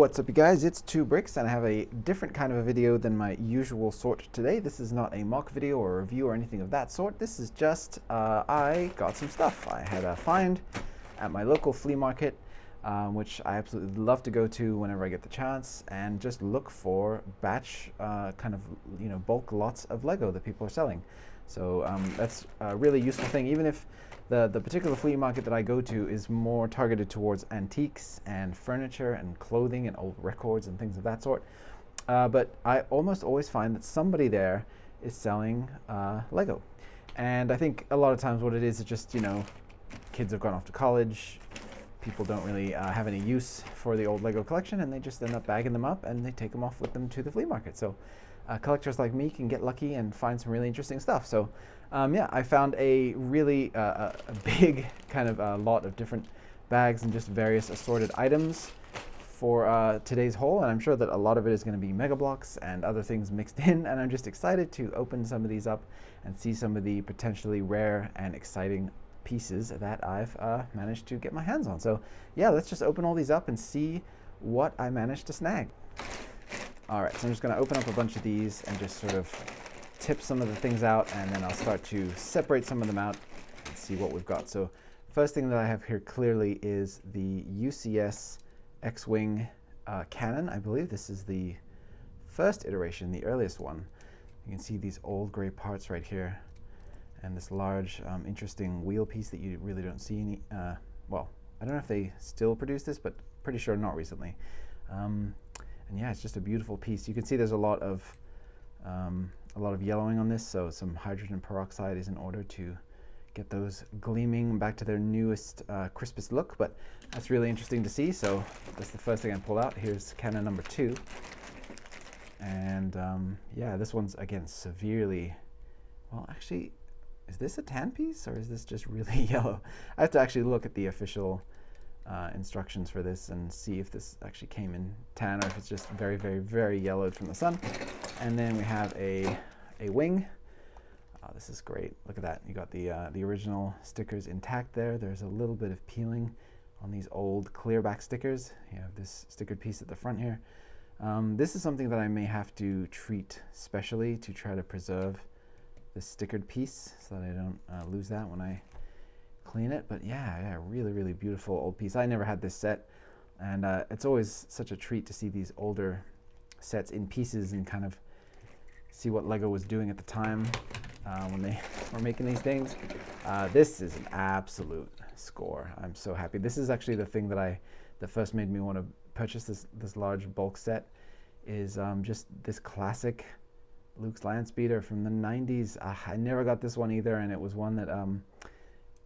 What's up, you guys? It's 2bricks, and I have a different kind of a video than my usual sort today. This is not a mock video or a review or anything of that sort. This is just, I got some stuff. I had a find at my local flea market, which I absolutely love to go to whenever I get the chance, and just look for batch, kind of, bulk lots of Lego that people are selling. So that's a really useful thing, even if the particular flea market that I go to is more targeted towards antiques and furniture and clothing and old records and things of that sort. But I almost always find that somebody there is selling Lego. And I think a lot of times what it is just, kids have gone off to college, people don't really have any use for the old Lego collection, and they just end up bagging them up and they take them off with them to the flea market. So collectors like me can get lucky and find some really interesting stuff. So yeah, I found a really a big kind of lot of different bags and just various assorted items for today's haul, and I'm sure that a lot of it is going to be Mega Bloks and other things mixed in, and I'm just excited to open some of these up and see some of the potentially rare and exciting pieces that I've managed to get my hands on. So yeah, let's just open all these up and see what I managed to snag. Alright, so I'm just going to open up a bunch of these and just sort of tip some of the things out, and then I'll start to separate some of them out and see what we've got. So first thing that I have here clearly is the UCS XWing cannon. I believe this is the first iteration, the earliest one. You can see these old gray parts right here, and this large interesting wheel piece that you really don't see any, well, I don't know if they still produce this, but pretty sure not recently. And yeah, it's just a beautiful piece. You can see there's a lot of yellowing on this, so some hydrogen peroxide is in order to get those gleaming back to their newest, crispest look. But that's really interesting to see. So that's the first thing I pulled out. Here's cannon number 2, and yeah, this one's again severely. Well, actually, is this a tan piece or is this just really yellow? I have to actually look at the official instructions for this and see if this actually came in tan or if it's just very, very, very yellowed from the sun. And then we have a wing. Oh, this is great. Look at that. You got the original stickers intact there. There's a little bit of peeling on these old clear back stickers. You have this stickered piece at the front here. This is something that I may have to treat specially to try to preserve this stickered piece so that I don't lose that when I clean it. But yeah, really, really beautiful old piece. I never had this set, and it's always such a treat to see these older sets in pieces and kind of see what Lego was doing at the time when they were making these things. This is an absolute score. I'm so happy. This is actually the thing that first made me want to purchase this large bulk set, is just this classic Luke's Landspeeder from the 90s. I never got this one either, and it was one that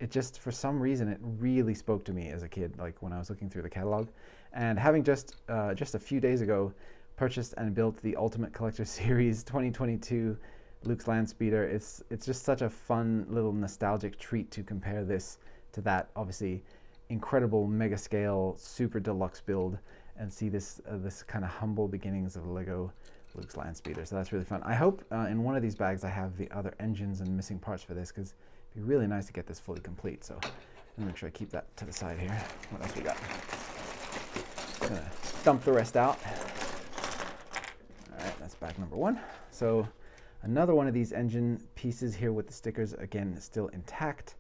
it just, for some reason, it really spoke to me as a kid, like when I was looking through the catalog. And having just a few days ago purchased and built the Ultimate Collector Series 2022 Luke's Landspeeder, it's just such a fun little nostalgic treat to compare this to that obviously incredible mega scale super deluxe build and see this kind of humble beginnings of Lego Luke's Landspeeder. So that's really fun. I hope in one of these bags I have the other engines and missing parts for this, because it'd be really nice to get this fully complete. So let me make sure I keep that to the side here. What else we got? Just gonna dump the rest out. All right, that's bag number 1. So another one of these engine pieces here with the stickers, again, still intact.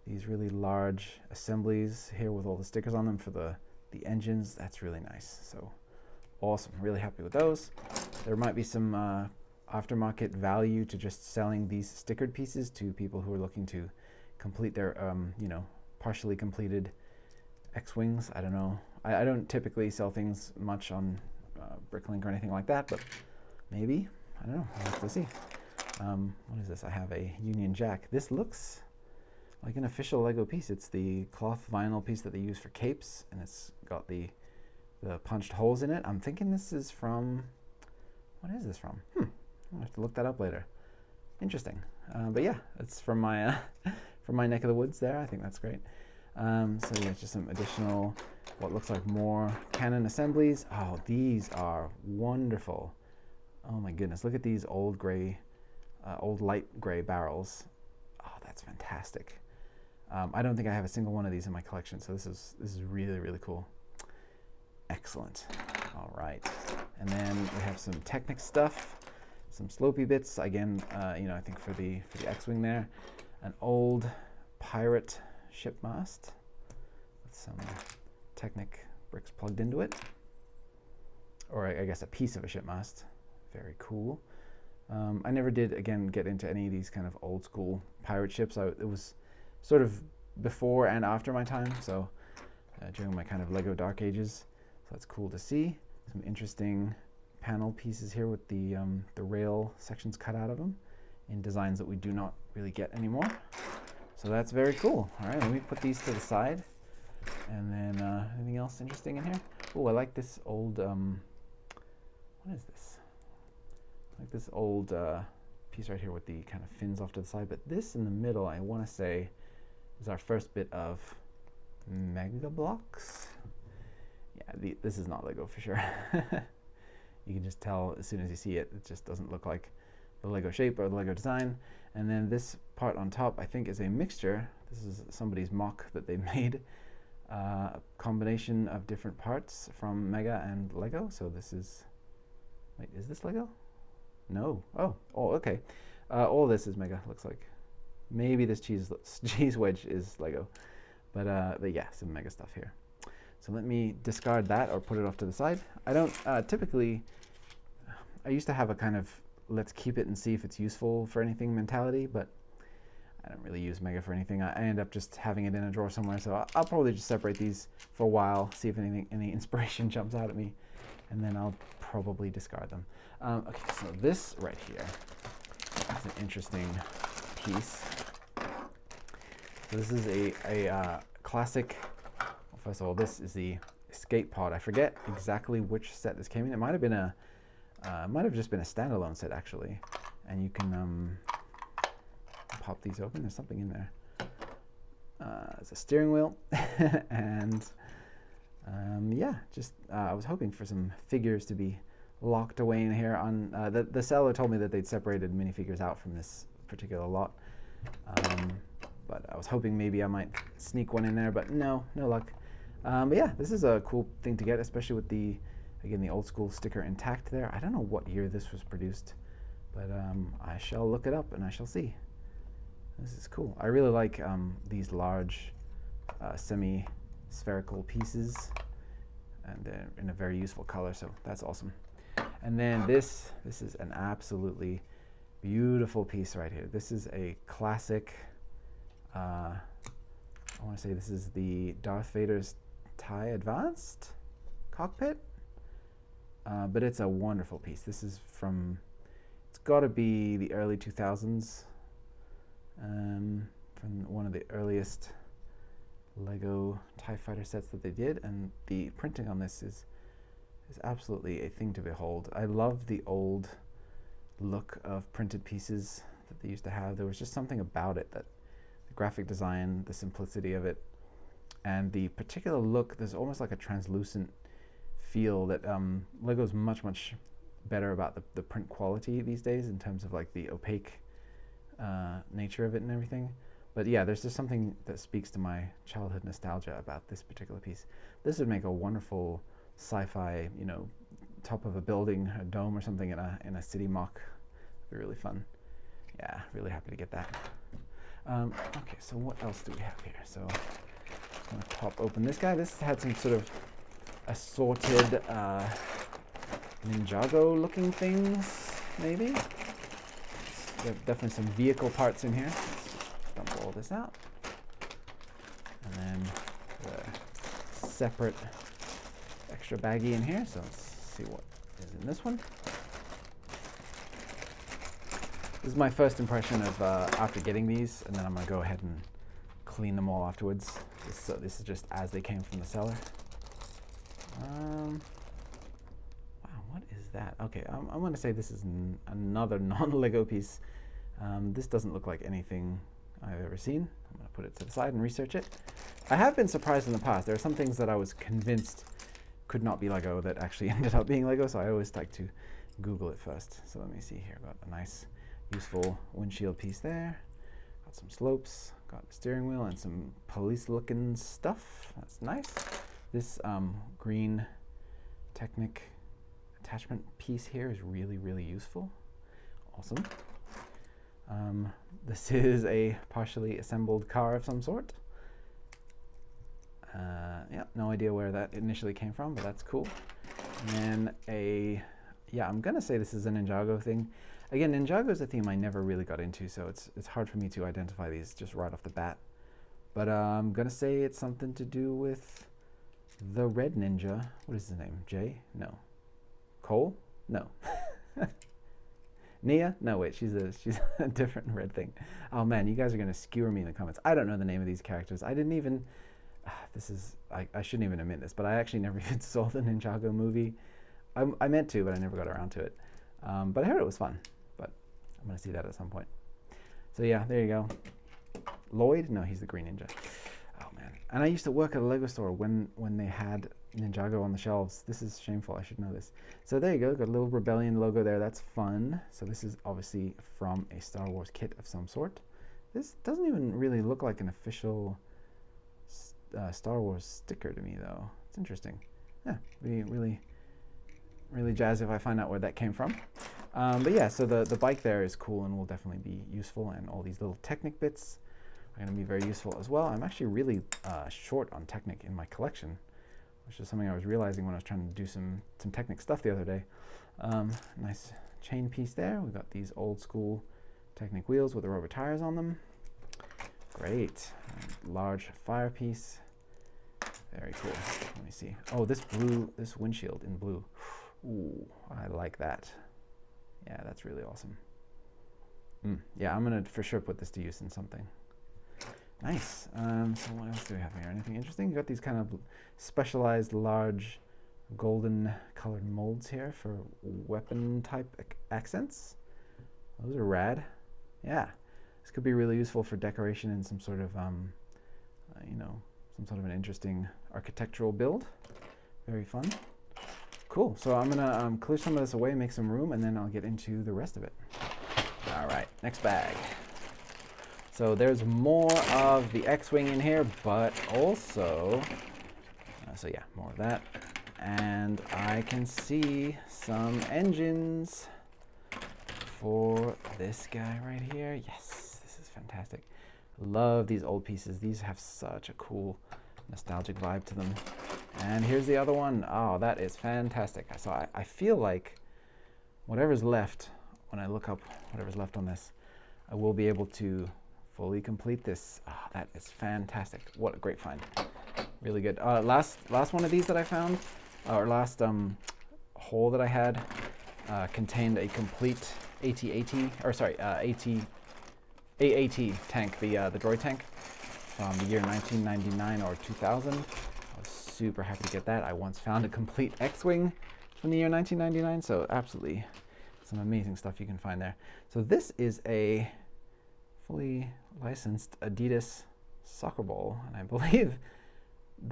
These really large assemblies here with all the stickers on them for the engines. That's really nice. So awesome, really happy with those. There might be some aftermarket value to just selling these stickered pieces to people who are looking to complete their, partially completed X-Wings. I don't know. I don't typically sell things much on Bricklink or anything like that, but maybe. I don't know. I'll have to see. What is this? I have a Union Jack. This looks like an official Lego piece. It's the cloth vinyl piece that they use for capes, and it's got the punched holes in it. I'm thinking this is from, what is this from? I'll have to look that up later. Interesting. But yeah, it's from my neck of the woods there. I think that's great. So yeah, just some additional, what looks like more cannon assemblies. Oh, these are wonderful. Oh my goodness, look at these old gray, old light gray barrels. Oh, that's fantastic. I don't think I have a single one of these in my collection, so this is really, really cool. Excellent. All right, and then we have some Technic stuff, some slopey bits. Again, you know, I think for the X-Wing there, an old pirate ship mast with some Technic bricks plugged into it, or I guess a piece of a ship mast. Very cool. I never did, again, get into any of these kind of old school pirate ships. It was sort of before and after my time, so during my kind of Lego Dark Ages. So that's cool to see. Some interesting panel pieces here with the rail sections cut out of them in designs that we do not really get anymore. So that's very cool. All right, let me put these to the side. And then anything else interesting in here? Oh, I like this old, what is this? I like this old piece right here with the kind of fins off to the side. But this in the middle, I want to say, is our first bit of Mega Blocks. Yeah, this is not Lego for sure. You can just tell as soon as you see it, it just doesn't look like the Lego shape or the Lego design. And then this part on top, I think, is a mixture. This is somebody's mock that they made. A combination of different parts from Mega and Lego. So this is, wait, is this Lego? No. Oh, okay. All this is Mega, looks like. Maybe this cheese wedge is Lego. But yeah, some Mega stuff here. So let me discard that or put it off to the side. I don't typically, I used to have a kind of let's keep it and see if it's useful for anything mentality, but I don't really use Mega for anything. I end up just having it in a drawer somewhere, so I'll probably just separate these for a while, see if any inspiration jumps out at me, and then I'll probably discard them. Okay, so this right here is an interesting piece. So this is a classic. Well, first of all, this is the escape pod. I forget exactly which set this came in. It might have been might have just been a standalone set actually, and you can pop these open. There's something in there. It's a steering wheel, and yeah, just I was hoping for some figures to be locked away in here. On the seller told me that they'd separated minifigures out from this particular lot, but I was hoping maybe I might sneak one in there, but no luck. But yeah, this is a cool thing to get, especially with the old school sticker intact there. I don't know what year this was produced, but I shall look it up and I shall see. This is cool. I really like these large semi-spherical pieces, and they're in a very useful color, so that's awesome. And then this is an absolutely beautiful piece right here. This is a classic, I want to say this is the Darth Vader's TIE Advanced cockpit, but it's a wonderful piece. This is from, it's got to be the early 2000s, from one of the earliest Lego TIE Fighter sets that they did, and the printing on this is absolutely a thing to behold. I love the old look of printed pieces that they used to have. There was just something about it, that the graphic design, the simplicity of it, and the particular look. There's almost like a translucent feel that Lego's much better about the print quality these days in terms of like the opaque nature of it and everything. But yeah, there's just something that speaks to my childhood nostalgia about this particular piece. This would make a wonderful sci-fi, you know, top of a building, a dome or something in a city mock. It'd be really fun. Yeah, really happy to get that. Okay, so what else do we have here? So I'm gonna pop open this guy. This had some sort of assorted Ninjago looking things, maybe. There are definitely some vehicle parts in here. Let's dump all this out. And then the separate extra baggie in here. So let's see what is in this one. This is my first impression of after getting these, and then I'm gonna go ahead and clean them all afterwards. So this is just as they came from the seller. Wow, what is that? Okay, I'm gonna say this is another non-Lego piece. This doesn't look like anything I've ever seen. I'm gonna put it to the side and research it. I have been surprised in the past. There are some things that I was convinced could not be Lego that actually ended up being Lego, so I always like to Google it first. So let me see here. Got a nice, useful windshield piece there. Got some slopes. Got the steering wheel and some police-looking stuff. That's nice. This green Technic attachment piece here is really, really useful. Awesome. This is a partially assembled car of some sort. Yeah, no idea where that initially came from, but that's cool. And then yeah, I'm gonna say this is a Ninjago thing. Again, Ninjago is a theme I never really got into, so it's hard for me to identify these just right off the bat. But I'm gonna say it's something to do with the red ninja. What is his name? Jay? No. Cole? No. Nia? No, wait, she's a different red thing. Oh man, you guys are gonna skewer me in the comments. I don't know the name of these characters. I didn't even, I shouldn't even admit this, but I actually never even saw the Ninjago movie. I meant to, but I never got around to it. But I heard it was fun, but I'm gonna see that at some point. So yeah, there you go. Lloyd? No, he's the green ninja. Oh man. And I used to work at a Lego store when they had Ninjago on the shelves. This is shameful, I should know this. So there you go, got a little Rebellion logo there, that's fun. So this is obviously from a Star Wars kit of some sort. This doesn't even really look like an official Star Wars sticker to me though. It's interesting. Yeah, be really jazzed if I find out where that came from. But yeah, so the bike there is cool and will definitely be useful, and all these little Technic bits are going to be very useful as well. I'm actually really short on Technic in my collection, which is something I was realizing when I was trying to do some Technic stuff the other day. Nice chain piece there. We've got these old school Technic wheels with the rubber tires on them. Great. Large fire piece. Very cool. Let me see. Oh, this windshield in blue. Ooh, I like that. Yeah, that's really awesome. Yeah, I'm gonna for sure put this to use in something. Nice. So what else do we have here? Anything interesting? You got these kind of specialized large golden colored molds here for weapon type accents. Those are rad. Yeah, this could be really useful for decoration in some sort of, you know, some sort of an interesting architectural build. Very fun. Cool. So I'm gonna clear some of this away, make some room, and then I'll get into the rest of it. All right, next bag. So there's more of the X-Wing in here, but also, so yeah, more of that. And I can see some engines for this guy right here. Yes, this is fantastic. Love these old pieces. These have such a cool nostalgic vibe to them. And here's the other one. Oh, that is fantastic. So I feel like whatever's left, when I look up whatever's left on this, I will be able to fully complete this. Oh, that is fantastic. What a great find. Really good. Last one of these that I found, or last hole that I had, contained a complete AT-AT, or sorry, AAT tank, the droid tank from the year 1999 or 2000. I was super happy to get that. I once found a complete X-Wing from the year 1999, so absolutely some amazing stuff you can find there. So this is a fully licensed Adidas soccer ball, and I believe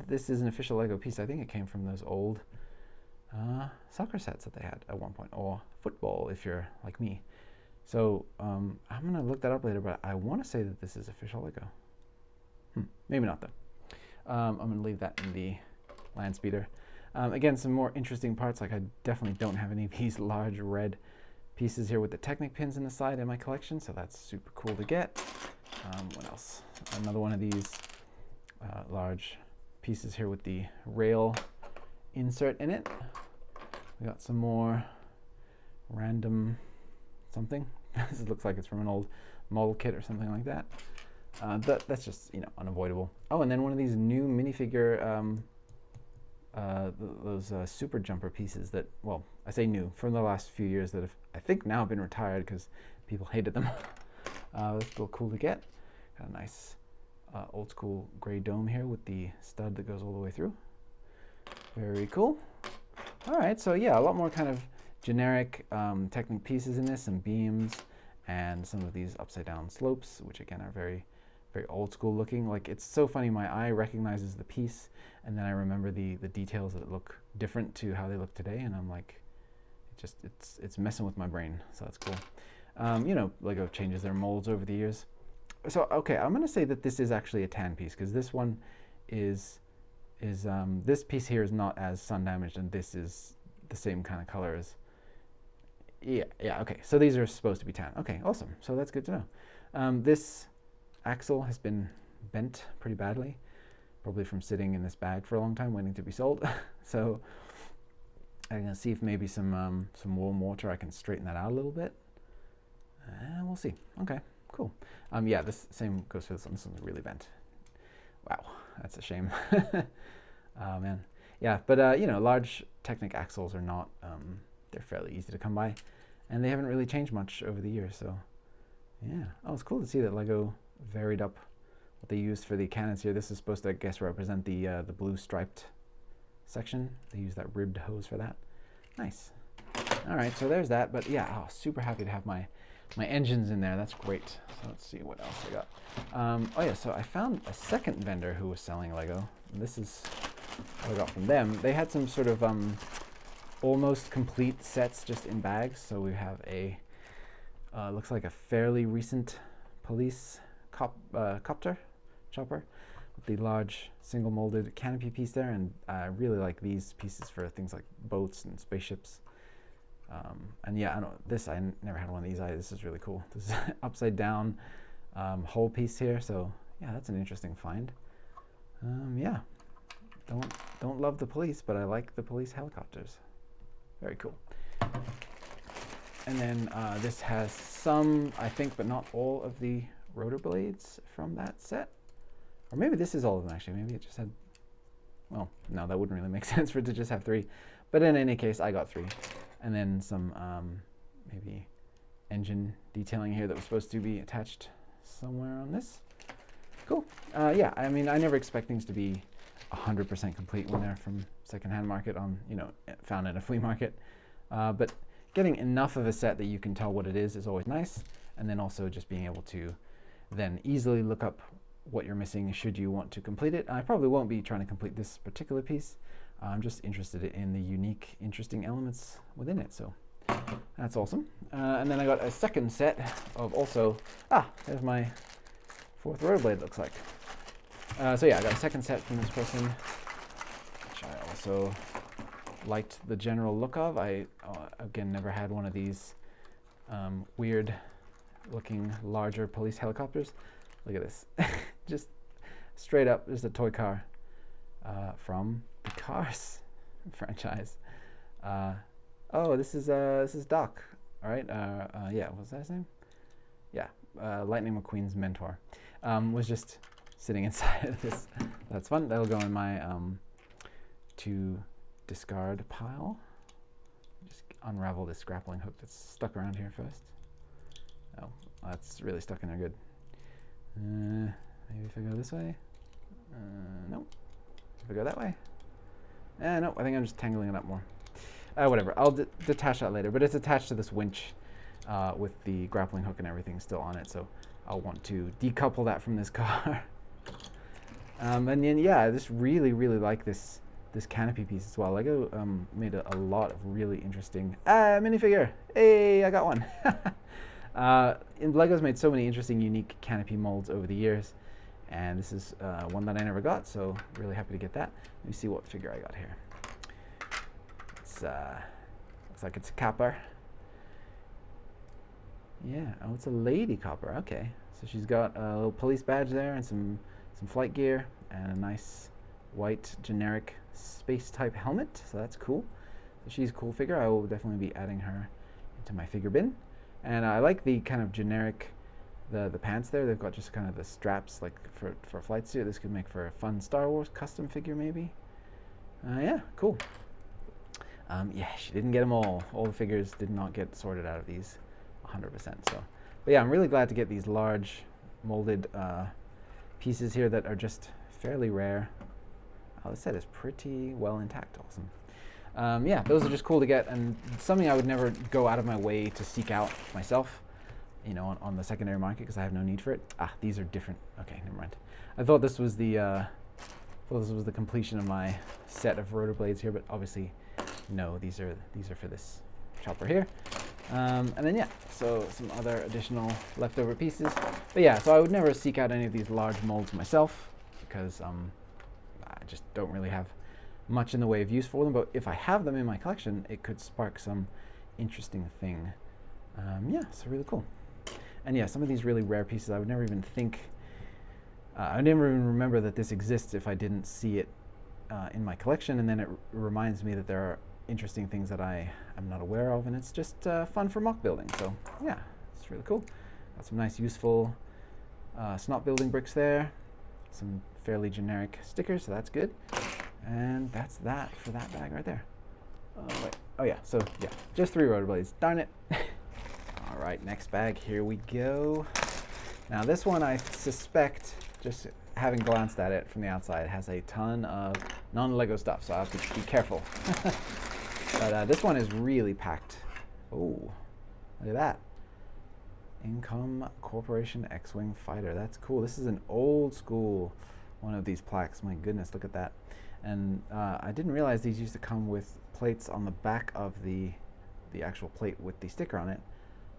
this is an official Lego piece. I think it came from those old soccer sets that they had at one point, or football if you're like me. So I'm gonna look that up later, but I want to say that this is official Lego. Maybe not though. I'm gonna leave that in the land speeder. Again, some more interesting parts, like I definitely don't have any of these large red pieces here with the Technic pins in the side in my collection, so that's super cool to get. What else? Another one of these large pieces here with the rail insert in it. We got some more random something. This looks like it's from an old model kit or something like that. That's just, you know, unavoidable. Oh, and then one of these new minifigure, those super jumper pieces that, well, I say new, from the last few years that have, I think, now been retired because people hated them. That's still cool to get. Got a nice old school gray dome here with the stud that goes all the way through. Very cool. All right, so yeah, a lot more kind of generic Technic pieces in this, some beams, and some of these upside down slopes, which again are very, very old school looking. Like, it's so funny, my eye recognizes the piece, and then I remember the details that look different to how they look today, and I'm like, it's messing with my brain, so that's cool. You know, Lego changes their molds over the years. So, okay, I'm gonna say that this is actually a tan piece, because this one is is this piece here is not as sun damaged, and this is the same kind of color as. Yeah, okay. So these are supposed to be tan. Okay, awesome. So that's good to know. This axle has been bent pretty badly, probably from sitting in this bag for a long time waiting to be sold. So I'm gonna see if maybe some warm water I can straighten that out a little bit. And we'll see. Okay, cool. Yeah, this same goes for this one. This one's really bent. Wow, that's a shame. Oh man. Yeah, but you know, large Technic axles are not, they're fairly easy to come by, and they haven't really changed much over the years, so yeah. Oh, it's cool to see that LEGO varied up what they used for the cannons here. This is supposed to, I guess, represent the blue striped section. They use that ribbed hose for that. Nice. All right, so there's that, but yeah, oh, super happy to have my engines in there. That's great. So let's see what else I got. Oh yeah, so I found a second vendor who was selling LEGO. This is what I got from them. They had some sort of almost complete sets just in bags. So we have a looks like a fairly recent police chopper with the large single molded canopy piece there, and I really like these pieces for things like boats and spaceships. And yeah, I never had one of these either. This is really cool. This is upside down whole piece here. So yeah, that's an interesting find. Yeah, don't love the police, but I like the police helicopters. Very cool. And then this has some, I think, but not all of the rotor blades from that set. Or maybe this is all of them, actually. Maybe it just had, well, no, that wouldn't really make sense for it to just have 3. But in any case, I got 3. And then some maybe engine detailing here that was supposed to be attached somewhere on this. Cool. Yeah, I mean, I never expect things to be 100% complete when they're from secondhand market on, you know, found in a flea market. But getting enough of a set that you can tell what it is always nice. And then also just being able to then easily look up what you're missing should you want to complete it. I probably won't be trying to complete this particular piece. I'm just interested in the unique, interesting elements within it. So that's awesome. And then I got a second set of also, there's my 4th rotor blade, looks like. So yeah, I got a second set from this person, which I also liked the general look of. I, again, never had one of these weird looking larger police helicopters. Look at this. Just straight up, just a toy car from the Cars franchise. Oh, this is Doc. All right. Yeah, what's that his name? Yeah, Lightning McQueen's mentor was just sitting inside of this. That's fun. That'll go in my to discard pile. Just unravel this grappling hook that's stuck around here first. Oh, that's really stuck in there good. Maybe if I go this way. Nope. If I go that way. Nope, I think I'm just tangling it up more. Whatever, I'll detach that later, but it's attached to this winch with the grappling hook and everything still on it, so I'll want to decouple that from this car. And then, yeah, I just really like this canopy piece as well. LEGO made a lot of really interesting minifigure. Hey, I got one. LEGO's made so many interesting, unique canopy molds over the years, and this is one that I never got, so really happy to get that. Let me see what figure I got here. It's looks like it's a copper. Yeah, oh, it's a lady copper. Okay, so she's got a little police badge there and some flight gear and a nice white generic space type helmet. So that's cool. So she's a cool figure. I will definitely be adding her into my figure bin. And I like the kind of generic, the pants there. They've got just kind of the straps like for a flight suit. This could make for a fun Star Wars custom figure maybe. Yeah, cool. Yeah, she didn't get them all. All the figures did not get sorted out of these 100%. So, but yeah, I'm really glad to get these large molded pieces here that are just fairly rare. Oh, this set is pretty well intact. Awesome. Yeah, those are just cool to get, and something I would never go out of my way to seek out myself, you know, on the secondary market because I have no need for it. These are different. Okay, never mind. I thought this was the completion of my set of rotor blades here, but obviously, no. These are for this chopper here. And then yeah, so some other additional leftover pieces. But yeah, so I would never seek out any of these large molds myself because I just don't really have much in the way of use for them, but if I have them in my collection, it could spark some interesting thing. Yeah, so really cool. And yeah, some of these really rare pieces, I would never even think, I would never even remember that this exists if I didn't see it in my collection, and then it reminds me that there are interesting things that I am not aware of, and it's just fun for mock building. So yeah, it's really cool. Got some nice useful snot building bricks there, some fairly generic stickers, so that's good. And that's that for that bag right there. Wait. Oh yeah, so yeah, just 3 rotor blades, darn it. All right, next bag, here we go. Now this one, I suspect, just having glanced at it from the outside, has a ton of non-Lego stuff, so I have to be careful. But this one is really packed. Oh, look at that. Income Corporation XWing Fighter. That's cool. This is an old school one of these plaques. My goodness, look at that. And I didn't realize these used to come with plates on the back of the actual plate with the sticker on it.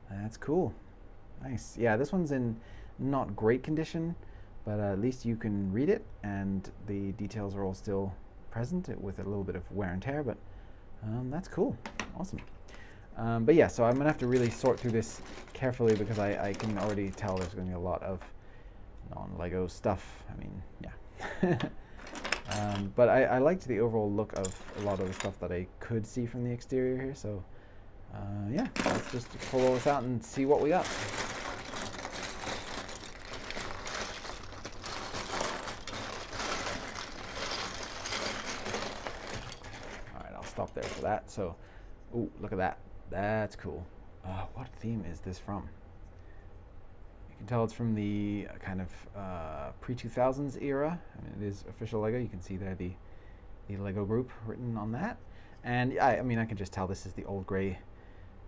That's cool. Nice. Yeah, this one's in not great condition, but at least you can read it, and the details are all still present with a little bit of wear and tear, but that's cool. Awesome. But yeah, so I'm gonna have to really sort through this carefully, because I can already tell there's gonna be a lot of non-Lego stuff. I mean, yeah. But I liked the overall look of a lot of the stuff that I could see from the exterior here, so yeah, let's just pull all this out and see what we got. Alright, I'll stop there for that. So, ooh, look at that. That's cool. What theme is this from? You can tell it's from the kind of pre-2000s era. I mean, it is official Lego. You can see there the Lego group written on that. And I mean, I can just tell this is the old gray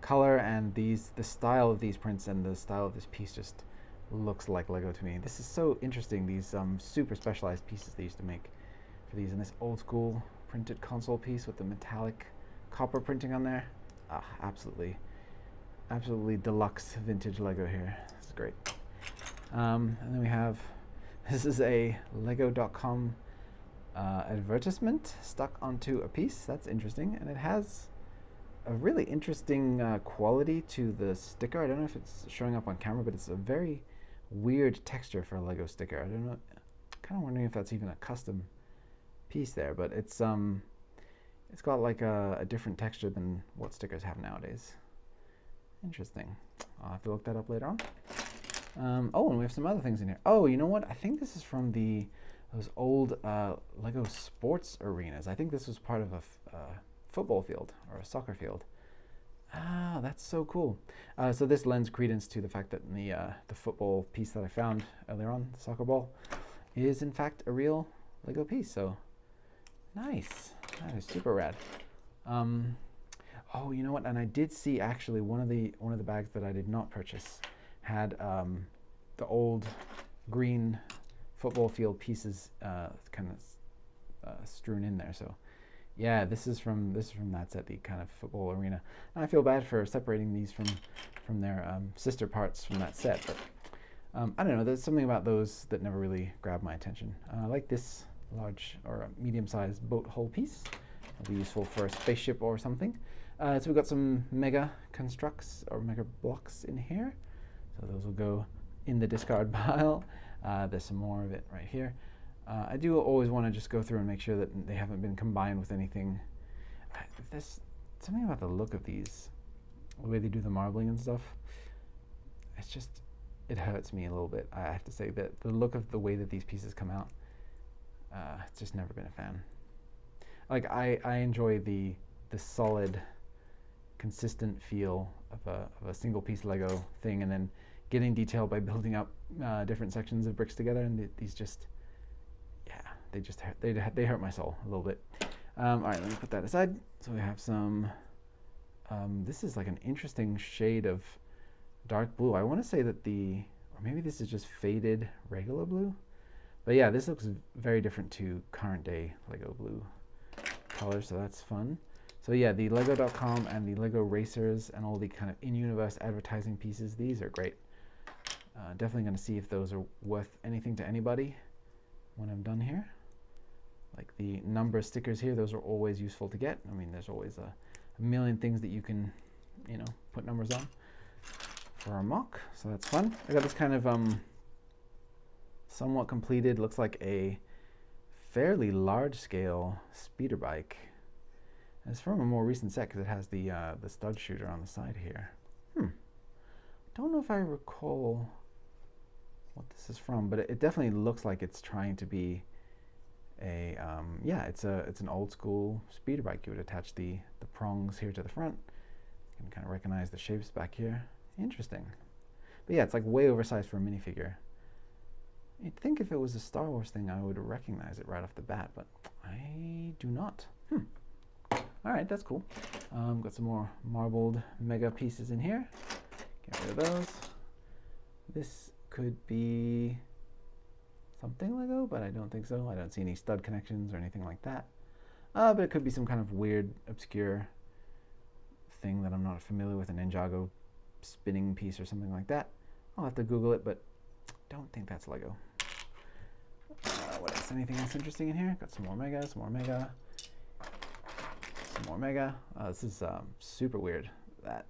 color, and the style of these prints and the style of this piece just looks like Lego to me. This is so interesting, these super specialized pieces they used to make for these, and this old school printed console piece with the metallic copper printing on there. Absolutely deluxe vintage Lego here. This is great. And then we have, this is a Lego.com advertisement stuck onto a piece. That's interesting, and it has a really interesting quality to the sticker. I don't know if it's showing up on camera, but it's a very weird texture for a Lego sticker. I don't know, kind of wondering if that's even a custom piece there, but it's got like a different texture than what stickers have nowadays. Interesting. I'll have to look that up later on. Oh, and we have some other things in here. Oh, you know what? I think this is from those old Lego sports arenas. I think this was part of a football field or a soccer field. Ah, that's so cool. So this lends credence to the fact that the football piece that I found earlier on, the soccer ball, is in fact a real Lego piece. So nice. That is super rad. Oh, you know what? And I did see actually one of the bags that I did not purchase had the old green football field pieces kind of strewn in there. So yeah, this is from that set, the kind of football arena. And I feel bad for separating these from their sister parts from that set, but I don't know. There's something about those that never really grabbed my attention. I like this large or medium-sized boat hull piece. It'll be useful for a spaceship or something. So we've got some mega constructs or mega blocks in here. So those will go in the discard pile. There's some more of it right here. I do always want to just go through and make sure that they haven't been combined with anything. There's something about the look of these, the way they do the marbling and stuff. It's just, it hurts me a little bit. I have to say that the look of the way that these pieces come out, it's just never been a fan. Like I enjoy the solid, consistent feel of a single piece Lego thing, and then getting detail by building up different sections of bricks together. And these just, yeah, they just hurt, they hurt my soul a little bit. All right, let me put that aside. So we have some. This is like an interesting shade of dark blue. I want to say that or maybe this is just faded regular blue. But yeah, this looks very different to current day Lego blue color, so that's fun. So yeah, the Lego.com and the Lego Racers and all the kind of in-universe advertising pieces, these are great. Definitely going to see if those are worth anything to anybody when I'm done here. like the number stickers here, those are always useful to get. I mean, there's always a million things that you can, you know, put numbers on for a mock, so that's fun. I got this kind of somewhat completed, looks like a fairly large scale speeder bike. And it's from a more recent set because it has the stud shooter on the side here. Don't know if I recall what this is from, but it definitely looks like it's trying to be a yeah, it's an old school speeder bike. You would attach the prongs here to the front. You can kind of recognize the shapes back here. Interesting. But yeah, it's like way oversized for a minifigure. You'd think if it was a Star Wars thing, I would recognize it right off the bat, but I do not. All right, that's cool. Got some more marbled mega pieces in here. Get rid of those. This could be something Lego, but I don't think so. I don't see any stud connections or anything like that. But it could be some kind of weird, obscure thing that I'm not familiar with, a Ninjago spinning piece or something like that. I'll have to Google it, but don't think that's Lego. What else? Anything else interesting in here? Got some more mega, some more mega, some more mega. This is super weird. That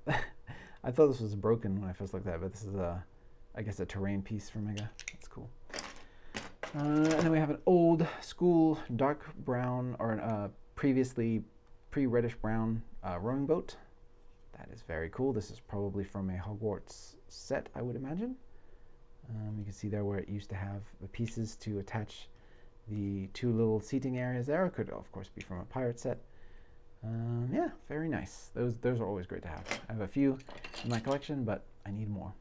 I thought this was broken when I first looked at it, but this is I guess a terrain piece for mega. That's cool. And then we have an old school dark brown, or previously pre-reddish brown rowing boat. That is very cool. This is probably from a Hogwarts set, I would imagine. You can see there where it used to have the pieces to attach the two little seating areas there. It could, of course, be from a pirate set. Yeah, very nice. Those are always great to have. I have a few in my collection, but I need more.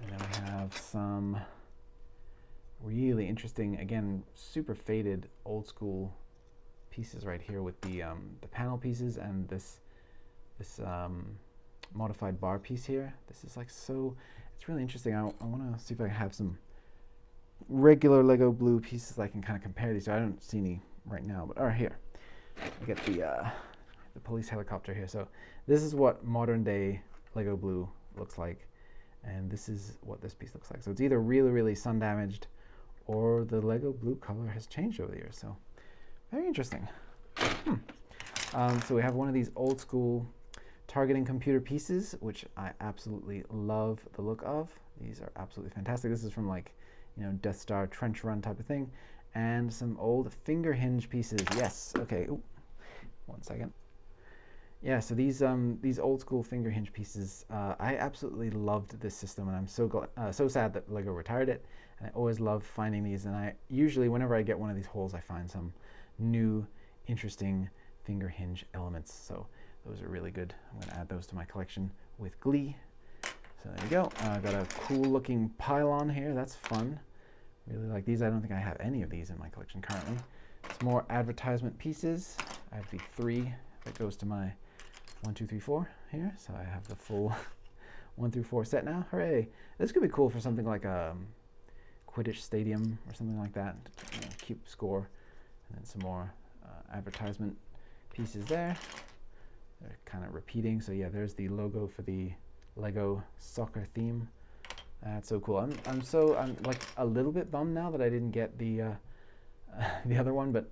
And then we have some really interesting, again, super faded old school pieces right here with the panel pieces and this modified bar piece here. This is like so, it's really interesting. I want to see if I have some regular Lego blue pieces I can kind of compare these to. I don't see any right now, but all right, here. I get the police helicopter here. So this is what modern day Lego blue looks like, and this is what this piece looks like. So it's either really, really sun damaged, or the Lego blue color has changed over the years. So very interesting. So we have one of these old school targeting computer pieces, which I absolutely love the look of. These are absolutely fantastic. This is from, like, you know, Death Star trench run type of thing. And some old finger hinge pieces. Yes, okay. Ooh, 1 second. Yeah, so these old school finger hinge pieces, I absolutely loved this system, and I'm so sad that Lego retired it. And I always love finding these, and I usually, whenever I get one of these holes, I find some new, interesting finger hinge elements. So those are really good. I'm going to add those to my collection with glee. So there you go. Got a cool looking pylon here. That's fun. Really like these. I don't think I have any of these in my collection currently. Some more advertisement pieces. I have the 3 that goes to my 1, 2, 3, 4 here. So I have the full 1 through 4 set now. Hooray! This could be cool for something like a Quidditch stadium or something like that. To, you know, keep score. And then some more advertisement pieces there. They're kind of repeating. So yeah, there's the logo for the Lego soccer theme. That's so cool. I'm like a little bit bummed now that I didn't get the other one, but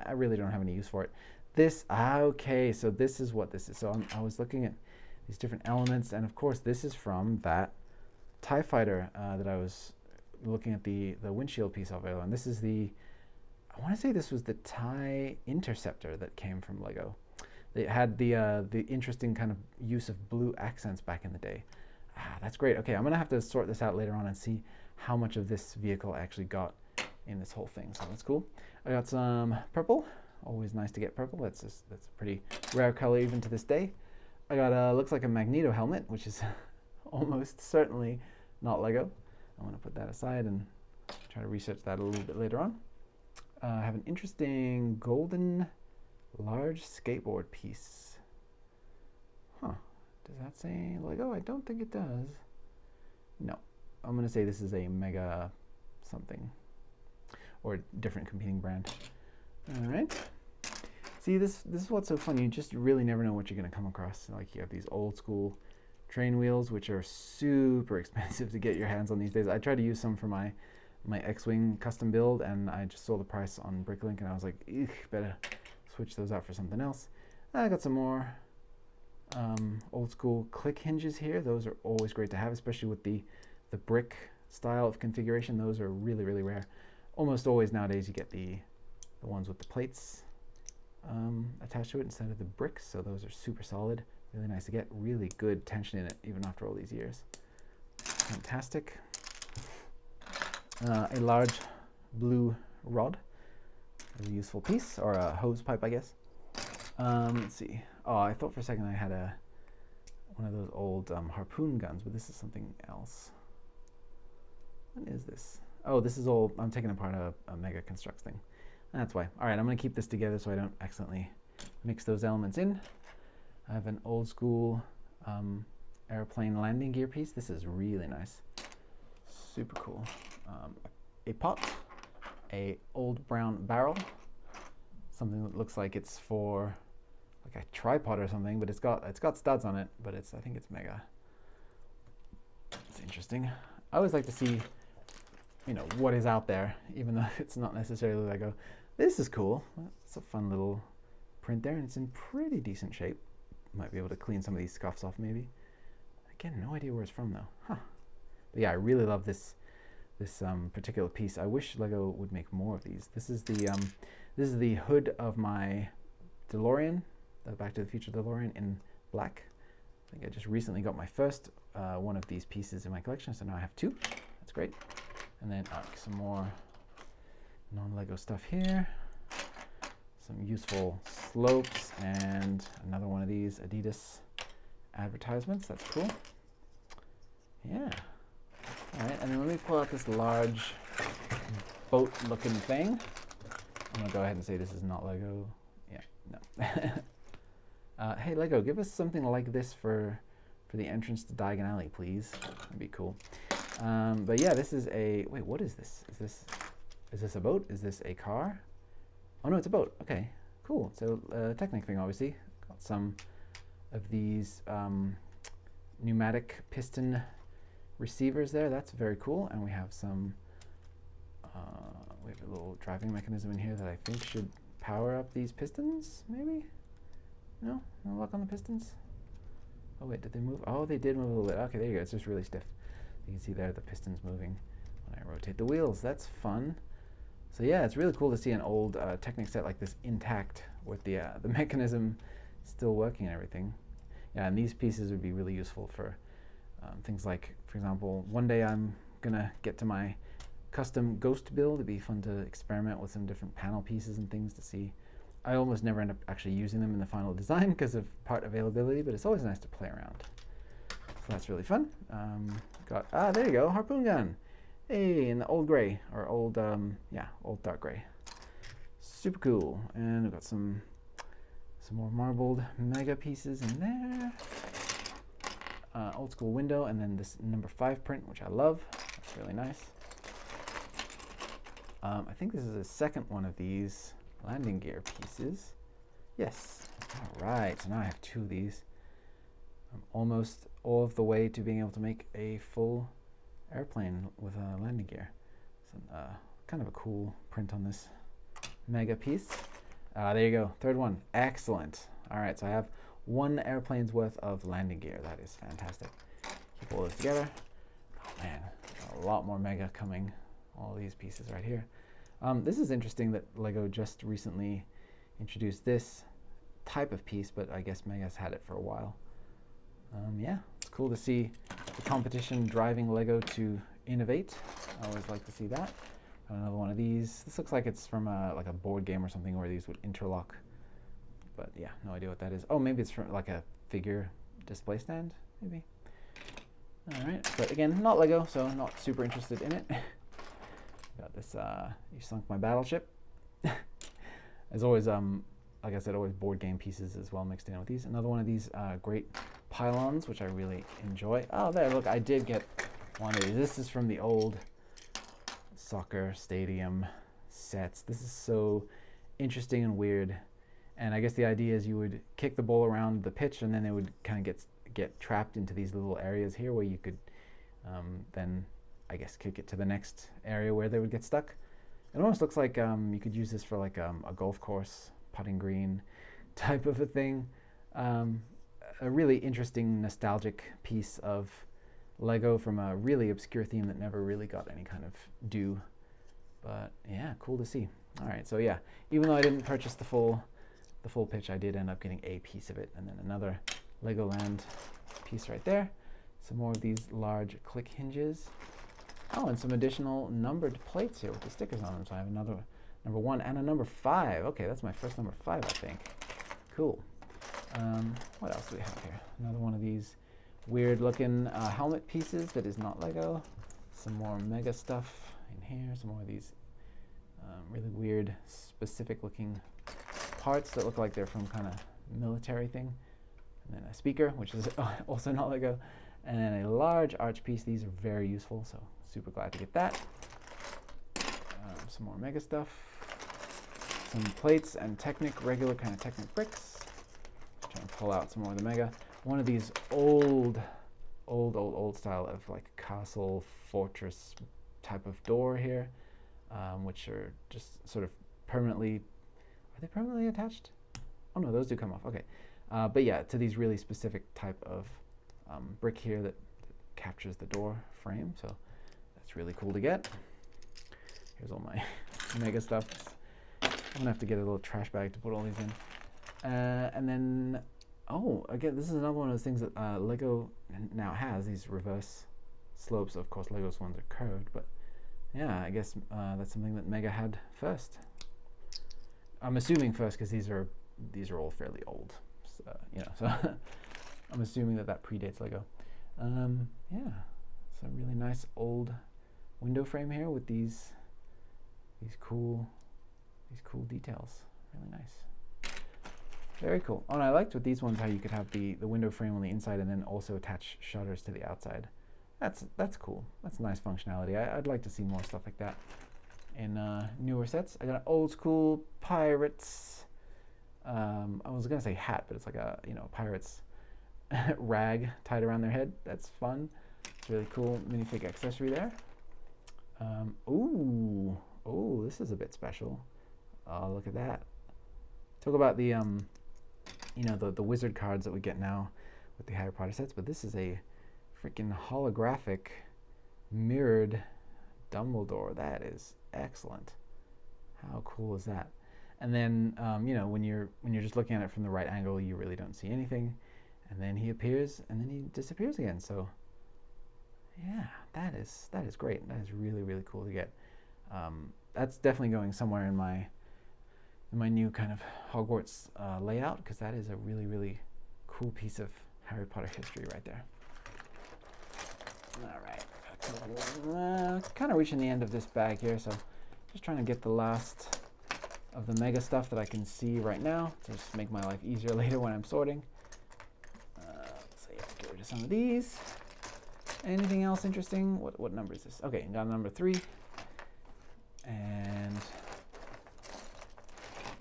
I really don't have any use for it. This, okay, so this is what this is. So I was looking at these different elements, and of course this is from that TIE Fighter that I was looking at the windshield piece of earlier. And this is the, I want to say this was the TIE Interceptor that came from Lego. They had the interesting kind of use of blue accents back in the day. That's great. Okay, I'm going to have to sort this out later on and see how much of this vehicle I actually got in this whole thing. So that's cool. I got some purple. Always nice to get purple. That's a pretty rare color even to this day. I got looks like a Magneto helmet, which is almost certainly not Lego. I'm going to put that aside and try to research that a little bit later on. I have an interesting golden large skateboard piece. Huh. Does that say Lego? I don't think it does. No. I'm going to say this is a Mega something, or a different competing brand. All right. See, this is what's so fun. You just really never know what you're going to come across. Like, you have these old school train wheels, which are super expensive to get your hands on these days. I try to use some for my my XWing custom build, and I just saw the price on Bricklink, and I was like, better switch those out for something else. I got some more old school click hinges here. Those are always great to have, especially with the brick style of configuration. Those are really, really rare. Almost always nowadays you get the ones with the plates attached to it instead of the bricks, so those are super solid. Really nice to get. Really good tension in it, even after all these years. Fantastic. A large blue rod is a useful piece, or a hose pipe, I guess. Let's see. Oh, I thought for a second I had one of those old harpoon guns, but this is something else. What is this? Oh, this is all, I'm taking apart a Mega Constructs thing. That's why. All right, I'm going to keep this together so I don't accidentally mix those elements in. I have an old school airplane landing gear piece. This is really nice. Super cool. A pot, a old brown barrel, something that looks like it's for like a tripod or something, but it's got studs on it, but I think it's Mega. It's interesting. I always like to see, you know, what is out there, even though it's not necessarily Lego. This is cool. It's a fun little print there, and it's in pretty decent shape. Might be able to clean some of these scuffs off maybe. Again, no idea where it's from though. Huh. But yeah, I really love this particular piece. I wish Lego would make more of these. This is the hood of my DeLorean, the Back to the Future DeLorean in black. I think I just recently got my first one of these pieces in my collection, so now I have two. That's great. And then some more non-Lego stuff here. Some useful slopes and another one of these Adidas advertisements. That's cool. Yeah. All right, and then let me pull out this large boat-looking thing. I'm gonna go ahead and say this is not Lego. Yeah, no. Hey Lego, give us something like this for the entrance to Diagon Alley, please. That'd be cool. But yeah, this is a, wait, what is this? Is this a boat? Is this a car? Oh no, it's a boat. Okay, cool. So Technic thing, obviously. Got some of these pneumatic piston receivers there. That's very cool. And we have some, we have a little driving mechanism in here that I think should power up these pistons, maybe? No? No luck on the pistons? Oh wait, did they move? Oh, they did move a little bit. Okay, there you go. It's just really stiff. You can see there the pistons moving when I rotate the wheels. That's fun. So yeah, it's really cool to see an old Technic set like this intact with the mechanism still working and everything. Yeah, and these pieces would be really useful for things like, for example, one day I'm gonna get to my custom ghost build. It'd be fun to experiment with some different panel pieces and things to see. I almost never end up actually using them in the final design because of part availability, but it's always nice to play around. So that's really fun. There you go, harpoon gun. Hey, in the old gray, or old, yeah, old dark gray. Super cool. And we've got some more marbled Mega pieces in there. Old school window, and then this number 5 print, which I love. That's really nice. I think this is the second one of these landing gear pieces. Yes. All right, so now I have 2 of these. I'm almost all of the way to being able to make a full airplane with a landing gear. So, kind of a cool print on this Mega piece. There you go, 3rd one. Excellent. All right, so I have 1 airplane's worth of landing gear. That is fantastic. Keep all this together. Oh man, a lot more Mega coming. All these pieces right here. This is interesting that Lego just recently introduced this type of piece, but I guess Mega's had it for a while. Yeah, it's cool to see the competition driving Lego to innovate. I always like to see that. Another one of these. This looks like it's from like a board game or something where these would interlock. But yeah, no idea what that is. Oh, maybe it's from like a figure display stand, maybe. All right, but again, not Lego, so not super interested in it. Got this, You Sunk My Battleship. As always, like I said, always board game pieces as well mixed in with these. Another one of these great pylons, which I really enjoy. Oh, there, look, I did get one of these. This is from the old soccer stadium sets. This is so interesting and weird. And I guess the idea is you would kick the ball around the pitch, and then it would kind of get trapped into these little areas here where you could then I guess, kick it to the next area where they would get stuck. It almost looks like you could use this for like a golf course, putting green type of a thing. A really interesting, nostalgic piece of Lego from a really obscure theme that never really got any kind of due. But yeah, cool to see. All right, so yeah, even though I didn't purchase the full pitch, I did end up getting a piece of it, and then another Legoland piece right there. Some more of these large click hinges. Oh, and some additional numbered plates here with the stickers on them. So I have another number 1 and a number 5. Okay, that's my first number 5, I think. Cool. What else do we have here? Another one of these weird looking helmet pieces that is not Lego. Some more Mega stuff in here. Some more of these really weird, specific looking parts that look like they're from kind of military thing. And then a speaker, which is also not Lego. And then a large arch piece. These are very useful, so super glad to get that. Some more Mega stuff. Some plates and Technic, regular kind of Technic bricks. Just trying to pull out some more of the Mega. One of these old style of like castle, fortress type of door here, which are just sort of permanently, are they permanently attached? Oh no, those do come off, okay. But yeah, to these really specific type of brick here that captures the door frame, so that's really cool to get. Here's all my Mega stuff. I'm gonna have to get a little trash bag to put all these in. And then, oh, again, this is another one of those things that Lego now has, these reverse slopes. Of course, Lego's ones are curved, but yeah, I guess that's something that Mega had first. I'm assuming first because these are all fairly old, so, you know. So I'm assuming that predates Lego. Yeah, it's a really nice old window frame here with these cool details. Really nice. Very cool. Oh, and I liked with these ones how you could have the window frame on the inside and then also attach shutters to the outside. That's cool. That's nice functionality. I'd like to see more stuff like that in newer sets. I got an old school pirates. I was gonna say hat, but it's like a pirates rag tied around their head. That's fun. It's really cool minifig accessory there. Ooh, this is a bit special. Oh, look at that. Talk about the the wizard cards that we get now with the Harry Potter sets, but this is a freaking holographic mirrored Dumbledore. That is excellent. How cool is that? And then when you're just looking at it from the right angle, you really don't see anything, and then he appears and then he disappears again. So yeah, that is great. That is really, really cool to get. That's definitely going somewhere in my new kind of Hogwarts layout, because that is a really, really cool piece of Harry Potter history right there. All right, kind of reaching the end of this bag here, so just trying to get the last of the Mega stuff that I can see right now to just make my life easier later when I'm sorting. So yeah, get rid of some of these. Anything else interesting? What number is this? Okay, got number 3. And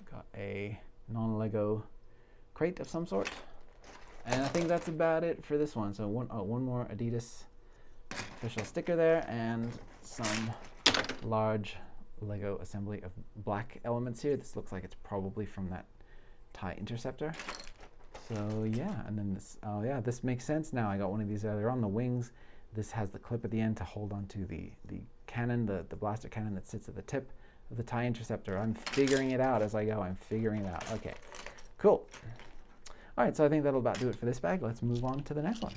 got a non-Lego crate of some sort. And I think that's about it for this one. So one more Adidas official sticker there, and some large Lego assembly of black elements here. This looks like it's probably from that TIE Interceptor. So yeah, and then this, oh yeah, this makes sense now. I got one of these earlier on, the wings. This has the clip at the end to hold onto the cannon, the blaster cannon that sits at the tip of the TIE Interceptor. I'm figuring it out as I go. I'm figuring it out. Okay, cool. All right, so I think that'll about do it for this bag. Let's move on to the next one.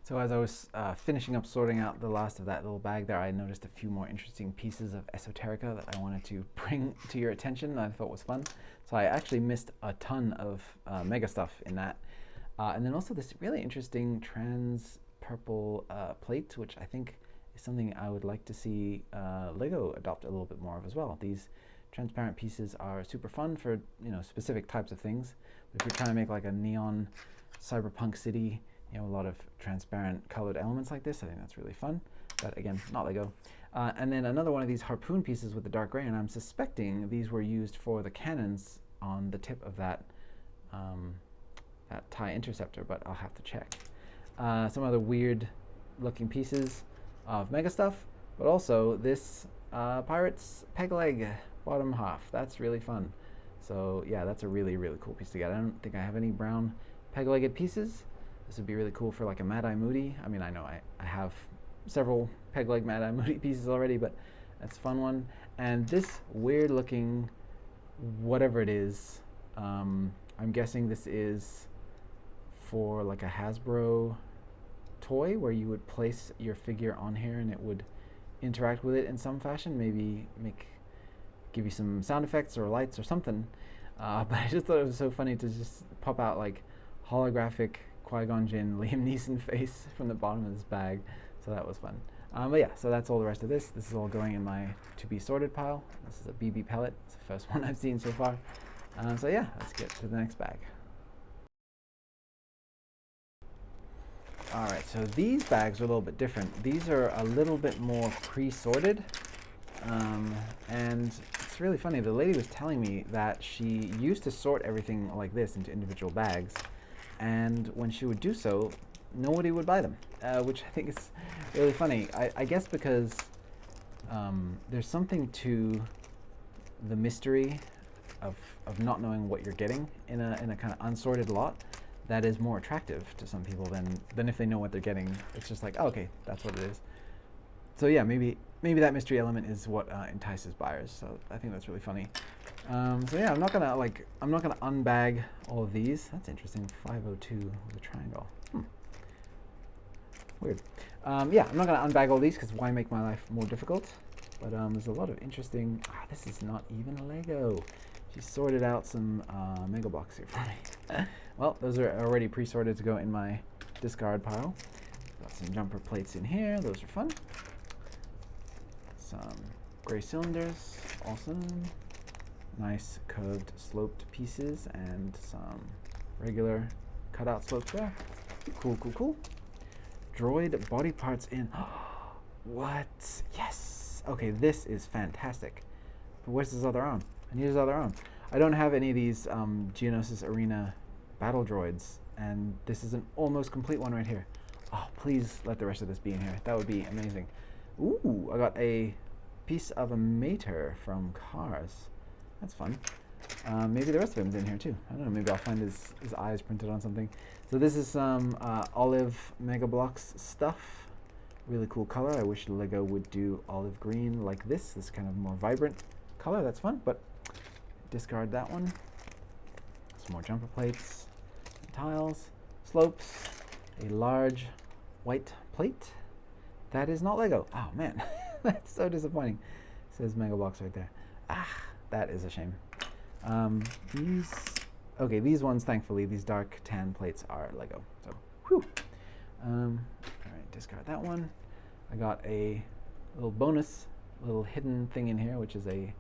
So as I was finishing up sorting out the last of that little bag there, I noticed a few more interesting pieces of esoterica that I wanted to bring to your attention that I thought was fun. So I actually missed a ton of Mega stuff in that. And then also this really interesting trans purple plate, which I think is something I would like to see Lego adopt a little bit more of as well. These transparent pieces are super fun for specific types of things. But if you're trying to make like a neon cyberpunk city, a lot of transparent colored elements like this, I think that's really fun. But again, not Lego. And then another one of these harpoon pieces with the dark gray, and I'm suspecting these were used for the cannons on the tip of that TIE Interceptor, but I'll have to check. Some other weird looking pieces. of Mega stuff, but also this Pirate's peg leg bottom half. That's really fun. So yeah, that's a really, really cool piece to get. I don't think I have any brown peg-legged pieces. This would be really cool for like a Mad Eye Moody. I mean, I know I have several peg-leg Mad Eye Moody pieces already, but that's a fun one. And this weird looking, whatever it is, I'm guessing this is for like a Hasbro toy where you would place your figure on here and it would interact with it in some fashion, maybe give you some sound effects or lights or something. But I just thought it was so funny to just pop out like holographic Qui-Gon Jinn, Liam Neeson face from the bottom of this bag. So that was fun. But yeah, so that's all the rest of this. This is all going in my to be sorted pile. This is a BB pellet. It's the first one I've seen so far. So yeah, let's get to the next bag. Alright, so these bags are a little bit different. These are a little bit more pre-sorted. And it's really funny. The lady was telling me that she used to sort everything like this into individual bags. And when she would do so, nobody would buy them, which I think is really funny. I guess because there's something to the mystery of not knowing what you're getting in a kind of unsorted lot that is more attractive to some people than if they know what they're getting. It's just like, oh, okay, that's what it is. So yeah, maybe that mystery element is what entices buyers. So I think that's really funny. So yeah, I'm not gonna unbag all of these. That's interesting. 502 with a triangle. Weird. Yeah, I'm not gonna unbag all these because why make my life more difficult? But there's a lot of interesting. This is not even Lego. She sorted out some Mega Blocks here for me. Well, those are already pre-sorted to go in my discard pile. Got some jumper plates in here. Those are fun. Some gray cylinders, awesome. Nice curved sloped pieces and some regular cutout slopes there. Cool, cool, cool. Droid body parts in. What? Yes. Okay, this is fantastic. But where's his other arm? I need his other arm. I don't have any of these Geonosis Arena battle droids, and this is an almost complete one right here. Oh, please let the rest of this be in here. That would be amazing. Ooh, I got a piece of a Mater from Cars. That's fun. Maybe the rest of him's in here too. I don't know, maybe I'll find his eyes printed on something. So this is some olive Mega Blocks stuff. Really cool color. I wish Lego would do olive green like this kind of more vibrant color. That's fun, but discard that one. Some more jumper plates, tiles, slopes, a large white plate. That is not Lego. Oh man, that's so disappointing. It says Mega Blocks right there. That is a shame. These ones, thankfully, these dark tan plates are Lego. So, whew. All right, discard that one. I got a little bonus, little hidden thing in here, which is a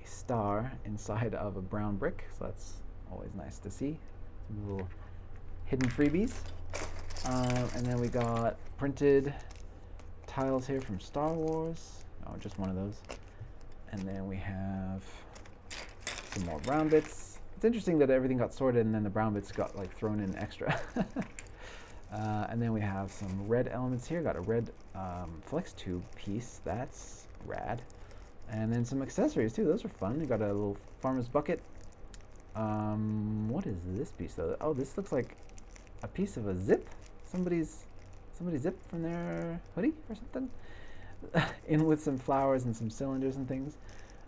star inside of a brown brick. So that's always nice to see. Some little hidden freebies. And then we got printed tiles here from Star Wars. Oh, just one of those. And then we have some more brown bits. It's interesting that everything got sorted and then the brown bits got like thrown in extra. And then we have some red elements here. Got a red flex tube piece. That's rad. And then some accessories too. Those are fun. We got a little farmer's bucket. What is this piece though? Oh, this looks like a piece of a zip. Somebody zipped from their hoodie or something. In with some flowers and some cylinders and things.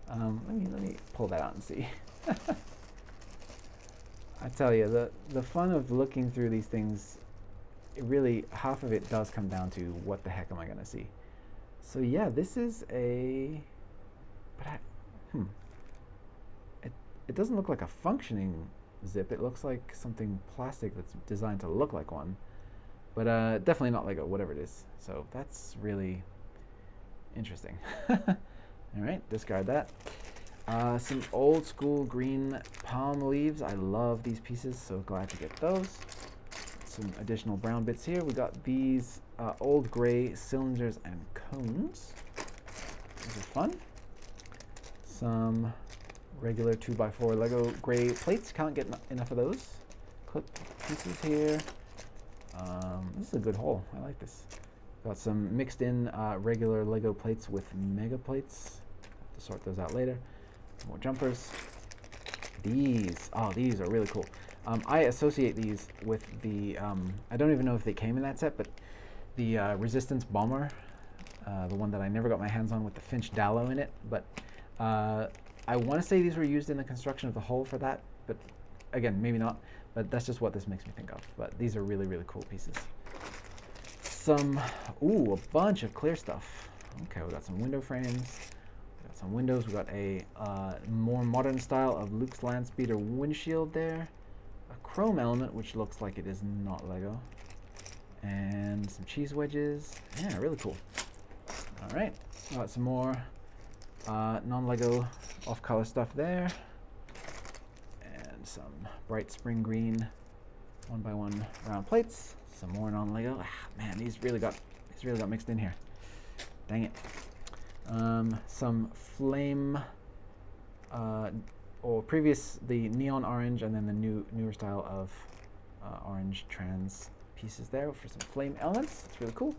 Let me pull that out and see. I tell you, the fun of looking through these things, it really, half of it does come down to what the heck am I going to see. So yeah, this is a, but it doesn't look like a functioning zip. It looks like something plastic that's designed to look like one, but definitely not Lego, whatever it is. So that's really interesting. All right, discard that. Some old school green palm leaves. I love these pieces, so glad to get those. Some additional brown bits here. We got these old gray cylinders and cones. These are fun. Some regular 2x4 Lego gray plates. Can't get enough of those. Clip pieces here. This is a good haul. I like this. Got some mixed in regular Lego plates with mega plates. Have to sort those out later. More jumpers. These are really cool. I associate these with the, I don't even know if they came in that set, but the Resistance Bomber, the one that I never got my hands on with the Finch Dallo in it. But I want to say these were used in the construction of the hull for that, but again, maybe not. But that's just what this makes me think of. But these are really, really cool pieces. Some, a bunch of clear stuff. Okay, we got some window frames. We got some windows. We got a more modern style of Luke's Landspeeder windshield there. A chrome element, which looks like it is not Lego. And some cheese wedges. Yeah, really cool. All right, got some more non-Lego off-color stuff there. And some bright spring green 1x1 round plates. Some more non-Lego. Man, these really got mixed in here. Dang it. Some flame, the neon orange, and then the newer style of orange trans pieces there for some flame elements. That's really cool.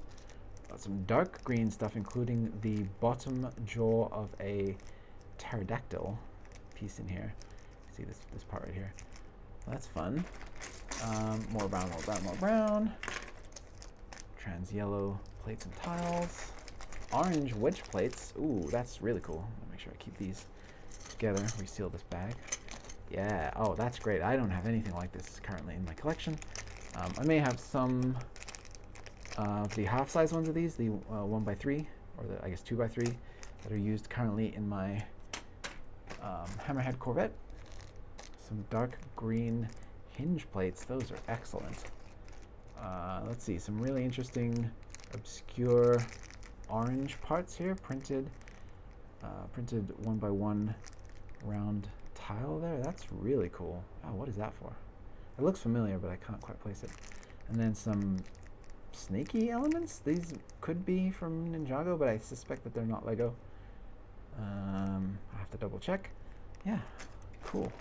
Got some dark green stuff, including the bottom jaw of a pterodactyl piece in here. See this part right here. That's fun. More brown, more brown, more brown. Trans yellow plates and tiles. Orange wedge plates. Ooh, that's really cool. I'll make sure I keep these together. Reseal this bag. Yeah, oh, that's great. I don't have anything like this currently in my collection. I may have some of the half-size ones of these, the 1x3, or the, I guess, 2x3, that are used currently in my Hammerhead Corvette. Some dark green hinge plates. Those are excellent. Let's see, some really interesting, obscure orange parts here, printed 1x1 round tile there. That's really cool. Oh, what is that for? It looks familiar, but I can't quite place it. And then some snaky elements. These could be from Ninjago, but I suspect that they're not Lego. I have to double check. Yeah, cool.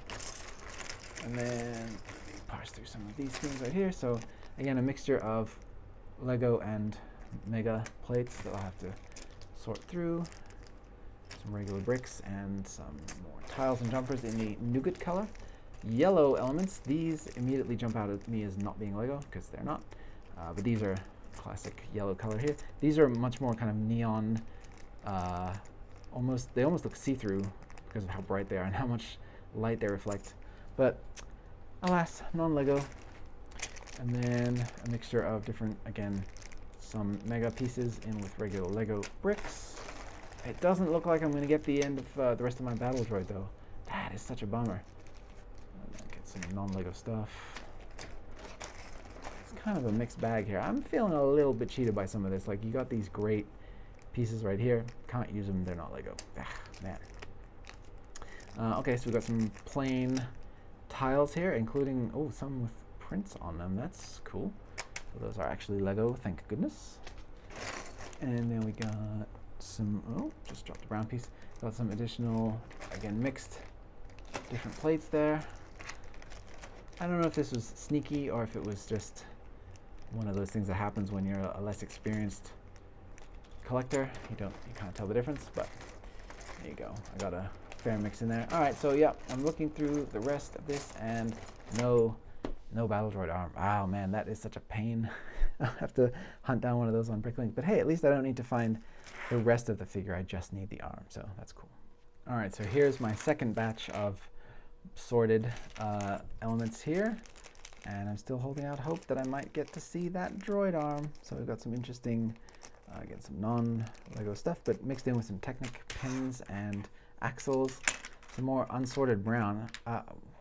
And then parse through some of these things right here. So again, a mixture of Lego and mega plates that I'll have to sort through. Some regular bricks and some more tiles and jumpers in the nougat color. Yellow elements, these immediately jump out at me as not being Lego, because they're not. But these are classic yellow color here. These are much more kind of neon, they almost look see-through because of how bright they are and how much light they reflect. But alas, non-Lego. And then a mixture of different, again, some mega pieces in with regular Lego bricks. It doesn't look like I'm going to get the end of the rest of my battle droid, though. That is such a bummer. Get some non-Lego stuff. It's kind of a mixed bag here. I'm feeling a little bit cheated by some of this. Like, you got these great pieces right here. Can't use them. They're not Lego. Man. Okay, so we've got some plain tiles here, including, some with prints on them. That's cool. So those are actually Lego, thank goodness. And then we got some, just dropped a brown piece. Got some additional, again, mixed different plates there. I don't know if this was sneaky or if it was just one of those things that happens when you're a less experienced collector. You can't tell the difference, but there you go. I got a fair mix in there. All right, so yeah, I'm looking through the rest of this and no battle droid arm. Oh man, that is such a pain. I'll have to hunt down one of those on Bricklink. But hey, at least I don't need to find the rest of the figure. I just need the arm, so that's cool. All right, so here's my second batch of sorted elements here. And I'm still holding out hope that I might get to see that droid arm. So we've got some interesting, again, some non-Lego stuff, but mixed in with some Technic pins and axles. Some more unsorted brown.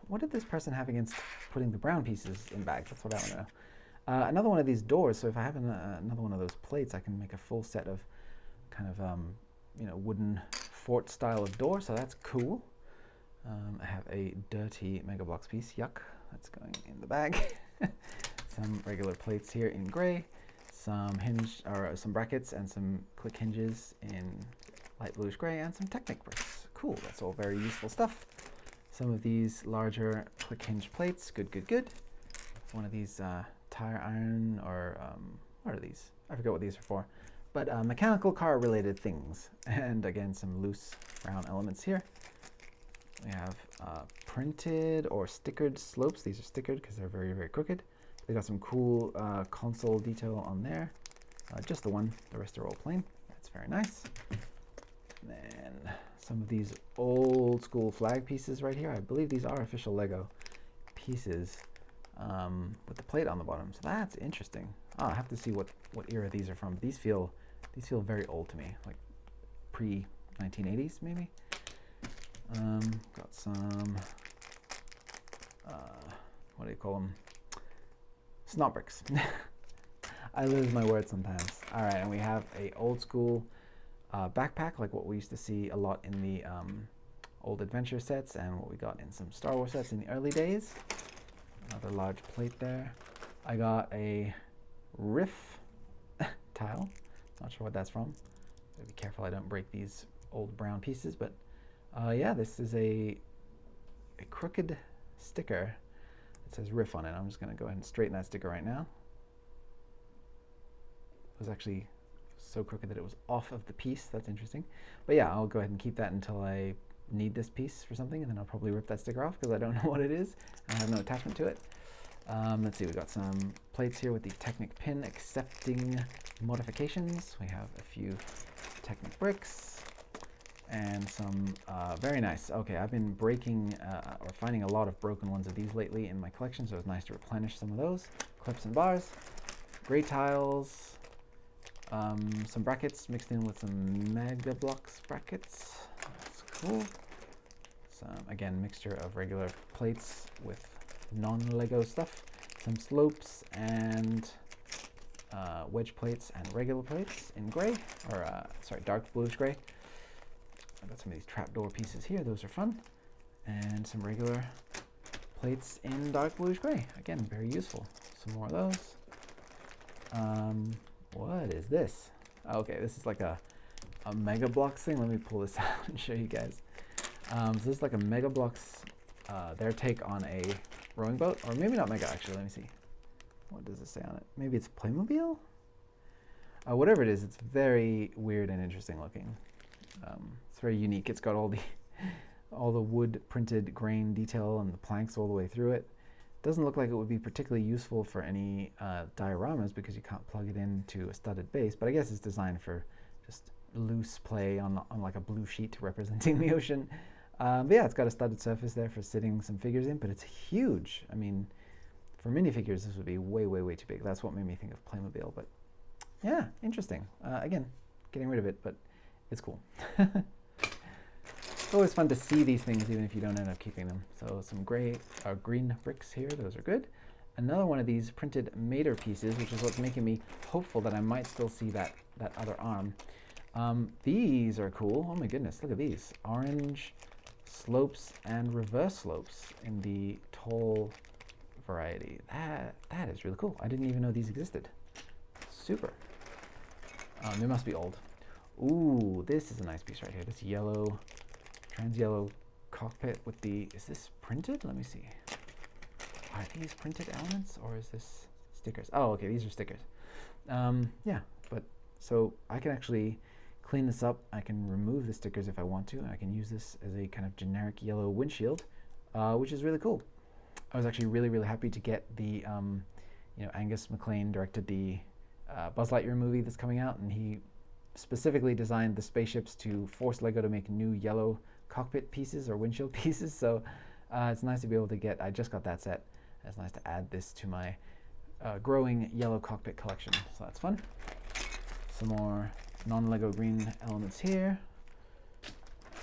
What did this person have against putting the brown pieces in bags? That's what I want to know. Another one of these doors. So if I have another one of those plates, I can make a full set of kind of wooden fort style of door. So that's cool. I have a dirty Mega Bloks piece. Yuck. That's going in the bag. Some regular plates here in gray. Some some brackets and some click hinges in light bluish gray, and some Technic bricks. Cool. That's all very useful stuff. Some of these larger click hinge plates. Good, good, good. One of these tire iron or what are these? I forget what these are for. But mechanical car related things. And again, some loose brown elements here. We have printed or stickered slopes. These are stickered because they're very, very crooked. They got some cool console detail on there. Just the one, the rest are all plain. That's very nice. And then some of these old school flag pieces right here. I believe these are official Lego pieces with the plate on the bottom. So that's interesting. Oh, I have to see what era these are from. These feel very old to me, like pre-1980s maybe. Got some, what do you call them? Snot bricks. I lose my words sometimes. All right, and we have a old school backpack, like what we used to see a lot in the old adventure sets and what we got in some Star Wars sets in the early days. Another large plate there. I got a riff tile. Not sure what that's from. Gotta be careful I don't break these old brown pieces, but yeah, this is a crooked sticker. It says riff on it. I'm just gonna go ahead and straighten that sticker right now. It was actually so crooked that it was off of the piece. That's interesting. But yeah, I'll go ahead and keep that until I need this piece for something, and then I'll probably rip that sticker off because I don't know what it is. I have no attachment to it. Let's see, we've got some plates here with the Technic pin accepting modifications. We have a few Technic bricks and some very nice. Okay, I've been breaking or finding a lot of broken ones of these lately in my collection, so it's nice to replenish some of those. Clips and bars, gray tiles, some brackets mixed in with some Mega Blocks brackets. That's cool. Some, again, mixture of regular plates with non-Lego stuff. Some slopes and wedge plates and regular plates in gray, or sorry, dark bluish gray. I got some of these trapdoor pieces here. Those are fun. And some regular plates in dark bluish gray. Again, very useful. Some more of those. What is this? Oh, okay, this is like a Mega Blocks thing. Let me pull this out and show you guys. So this is like a Mega Blocks, their take on a rowing boat, or maybe not Mega actually. Let me see. What does it say on it? Maybe it's Playmobil? Whatever it is, it's very weird and interesting looking. It's very unique. It's got all the wood printed grain detail and the planks all the way through it. Doesn't look like it would be particularly useful for any dioramas because you can't plug it into a studded base, but I guess it's designed for just loose play on like a blue sheet representing the ocean. But yeah, it's got a studded surface there for sitting some figures in, but it's huge. I mean, for minifigures, this would be way, way, way too big. That's what made me think of Playmobil, but yeah, interesting. Again, getting rid of it, but it's cool. It's always fun to see these things, even if you don't end up keeping them. So some green bricks here, those are good. Another one of these printed Mater pieces, which is what's making me hopeful that I might still see that other arm. These are cool. Oh my goodness, look at these. Orange slopes and reverse slopes in the tall variety. That is really cool. I didn't even know these existed. Super. They must be old. Ooh, this is a nice piece right here. This yellow, trans yellow cockpit with the, is this printed? Let me see. Are these printed elements or is this stickers? Oh, okay, these are stickers. Yeah, but so I can actually clean this up. I can remove the stickers if I want to, and I can use this as a kind of generic yellow windshield, which is really cool. I was actually really, really happy to get the, you know, Angus MacLean directed the Buzz Lightyear movie that's coming out, and he specifically designed the spaceships to force Lego to make new yellow cockpit pieces or windshield pieces. So it's nice to be able to get, I just got that set. It's nice to add this to my growing yellow cockpit collection. So that's fun. Some more non-Lego green elements here.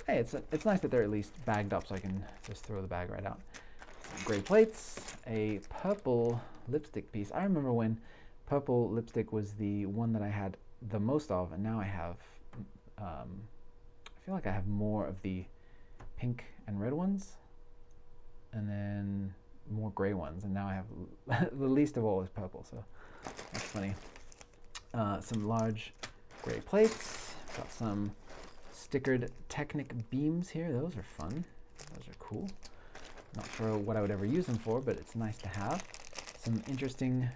Hey, it's nice that they're at least bagged up so I can just throw the bag right out. Some gray plates, a purple lipstick piece. I remember when purple lipstick was the one that I had the most of, and now I have, I feel like I have more of the pink and red ones, and then more gray ones, and now I have the least of all is purple, so that's funny. Some large gray plates, got some stickered Technic beams here. Those are fun, those are cool. Not sure what I would ever use them for, but it's nice to have. Some interesting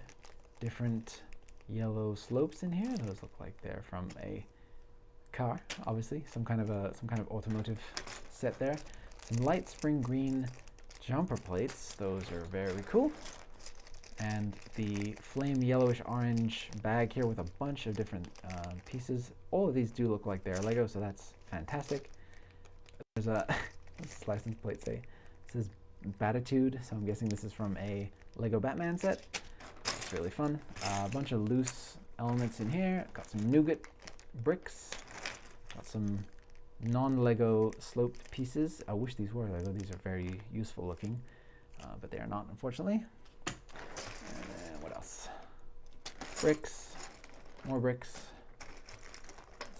different yellow slopes in here. Those look like they're from a car, obviously, some kind of automotive set there. Some light spring green jumper plates. Those are very cool. And the flame yellowish orange bag here with a bunch of different pieces. All of these do look like they're Lego, so that's fantastic. There's a what's this license plate say? It says Batitude, so I'm guessing this is from a Lego Batman set. It's really fun. A bunch of loose elements in here. Got some nougat bricks. Got some non-Lego sloped pieces. I wish these were Lego. These are very useful looking, but they are not, unfortunately. And then what else? Bricks, more bricks,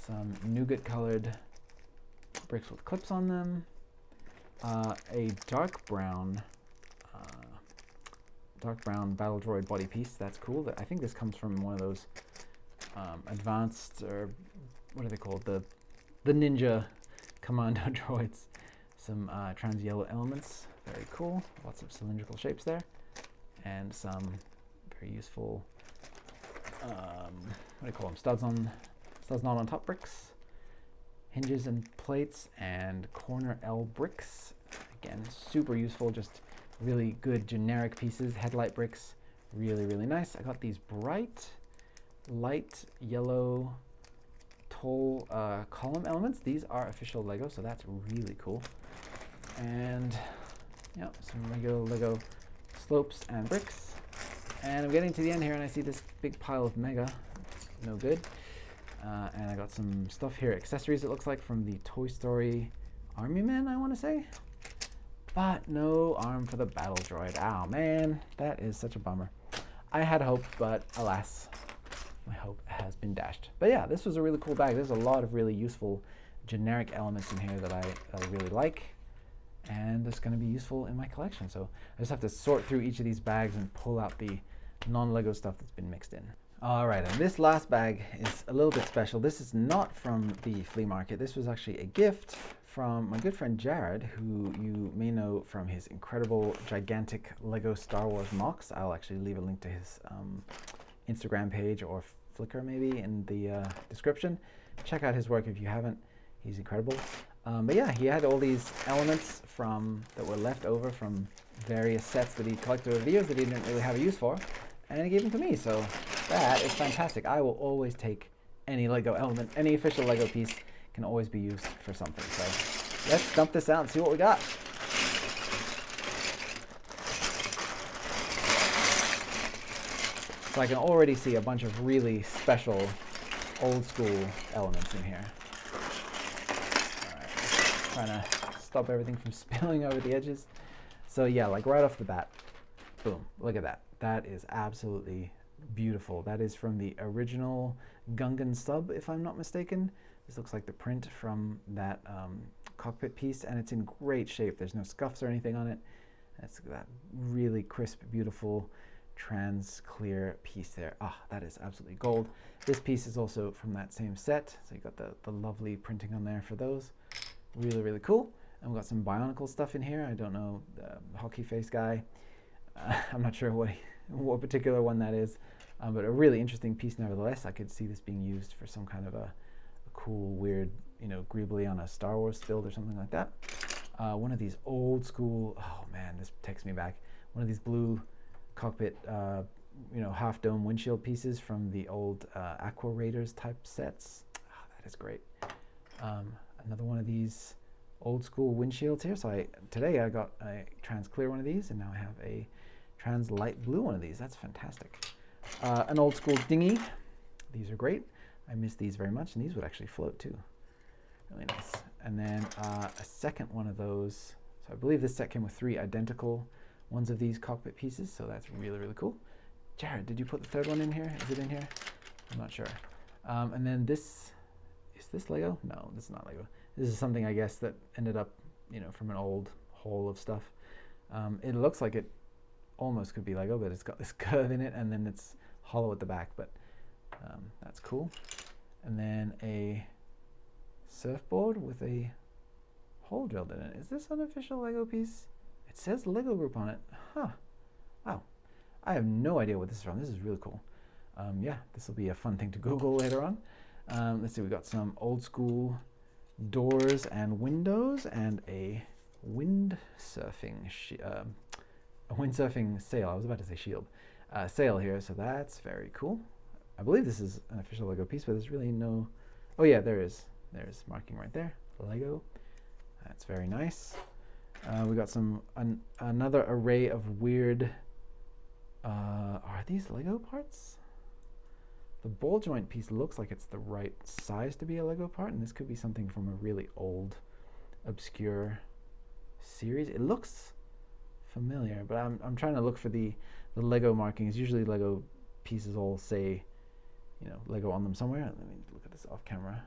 some nougat colored bricks with clips on them, a dark brown battle droid body piece. That's cool. I think this comes from one of those advanced, or what are they called? The Ninja Commando droids. Some trans yellow elements. Very cool. Lots of cylindrical shapes there. And some very useful, what do you call them? Studs not on top bricks. Hinges and plates and corner L bricks. Again, super useful, just really good generic pieces. Headlight bricks, really, really nice. I got these bright, light yellow toll column elements. These are official Lego, so that's really cool. And yeah, some regular Lego slopes and bricks. And I'm getting to the end here and I see this big pile of Mega. No good. And I got some stuff here, accessories it looks like, from the Toy Story Army Men, I want to say. But no arm for the battle droid. Oh man, that is such a bummer. I had hope, but alas, my hope has been dashed. But yeah, this was a really cool bag. There's a lot of really useful generic elements in here that I really like, and it's going to be useful in my collection. So I just have to sort through each of these bags and pull out the non-Lego stuff that's been mixed in. All right, and this last bag is a little bit special. This is not from the flea market. This was actually a gift from my good friend Jared, who you may know from his incredible, gigantic Lego Star Wars MOCs. I'll actually leave a link to his Instagram page or Flickr maybe in the description. Check out his work if you haven't. He's incredible. But yeah, he had all these elements that were left over from various sets that he collected over the years that he didn't really have a use for, and he gave them to me. So that is fantastic. I will always take any Lego element, any official Lego piece can always be used for something. So let's dump this out and see what we got. So I can already see a bunch of really special old school elements in here. All right, trying to stop everything from spilling over the edges. So yeah, like right off the bat, boom, look at that. That is absolutely beautiful. That is from the original Gungan sub, if I'm not mistaken. This looks like the print from that cockpit piece, and it's in great shape. There's no scuffs or anything on it. That's that really crisp, beautiful, trans clear piece there. Ah, that is absolutely gold. This piece is also from that same set, so you got the lovely printing on there for those. Really, really cool. And we've got some Bionicle stuff in here. I don't know, the hockey face guy. I'm not sure what particular one that is, but a really interesting piece nevertheless. I could see this being used for some kind of a cool, weird, you know, greebly on a Star Wars build or something like that. One of these old school, oh man, this takes me back. One of these blue cockpit, you know, half dome windshield pieces from the old Aqua Raiders type sets. Oh, that is great. Another one of these old school windshields here. So today I got a trans clear one of these, and now I have a trans light blue one of these. That's fantastic. An old school dinghy. These are great. I miss these very much, and these would actually float too. Really nice. And then a second one of those. So I believe this set came with 3 identical ones of these cockpit pieces, so that's really, really cool. Jared, did you put the third one in here? Is it in here? I'm not sure. And then this, is this Lego? No, this is not Lego. This is something, I guess, that ended up, you know, from an old haul of stuff. It looks like it almost could be Lego, but it's got this curve in it, and then it's hollow at the back, but that's cool. And then a surfboard with a hole drilled in it. Is this an official Lego piece? It says Lego Group on it. Huh. Wow. I have no idea what this is from. This is really cool. Yeah, this will be a fun thing to Google later on. Let's see, we got some old school doors and windows and a windsurfing sail. I was about to say shield. Sail here, so that's very cool. I believe this is an official Lego piece, but there's really no... Oh yeah, there is. There's marking right there. Lego. That's very nice. We got another array of weird... are these Lego parts? The ball joint piece looks like it's the right size to be a Lego part, and this could be something from a really old, obscure series. It looks familiar, but I'm trying to look for the Lego markings. Usually Lego pieces all say, you know, Lego on them somewhere. Let me look at this off camera.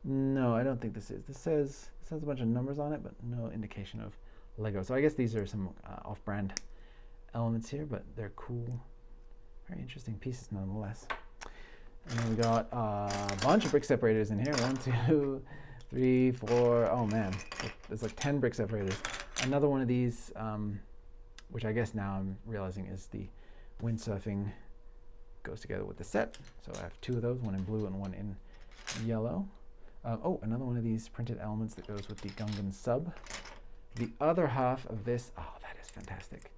No, I don't think this is. This has a bunch of numbers on it, but no indication of Lego. So I guess these are some off-brand elements here, but they're cool. Very interesting pieces nonetheless. And then we got a bunch of brick separators in here. 1, 2, 3, 4. Oh man, there's like 10 brick separators. Another one of these, which I guess now I'm realizing is the windsurfing, goes together with the set. So I have 2 of those, one in blue and one in yellow. Oh, another one of these printed elements that goes with the Gungan sub. The other half of this, oh, that is fantastic.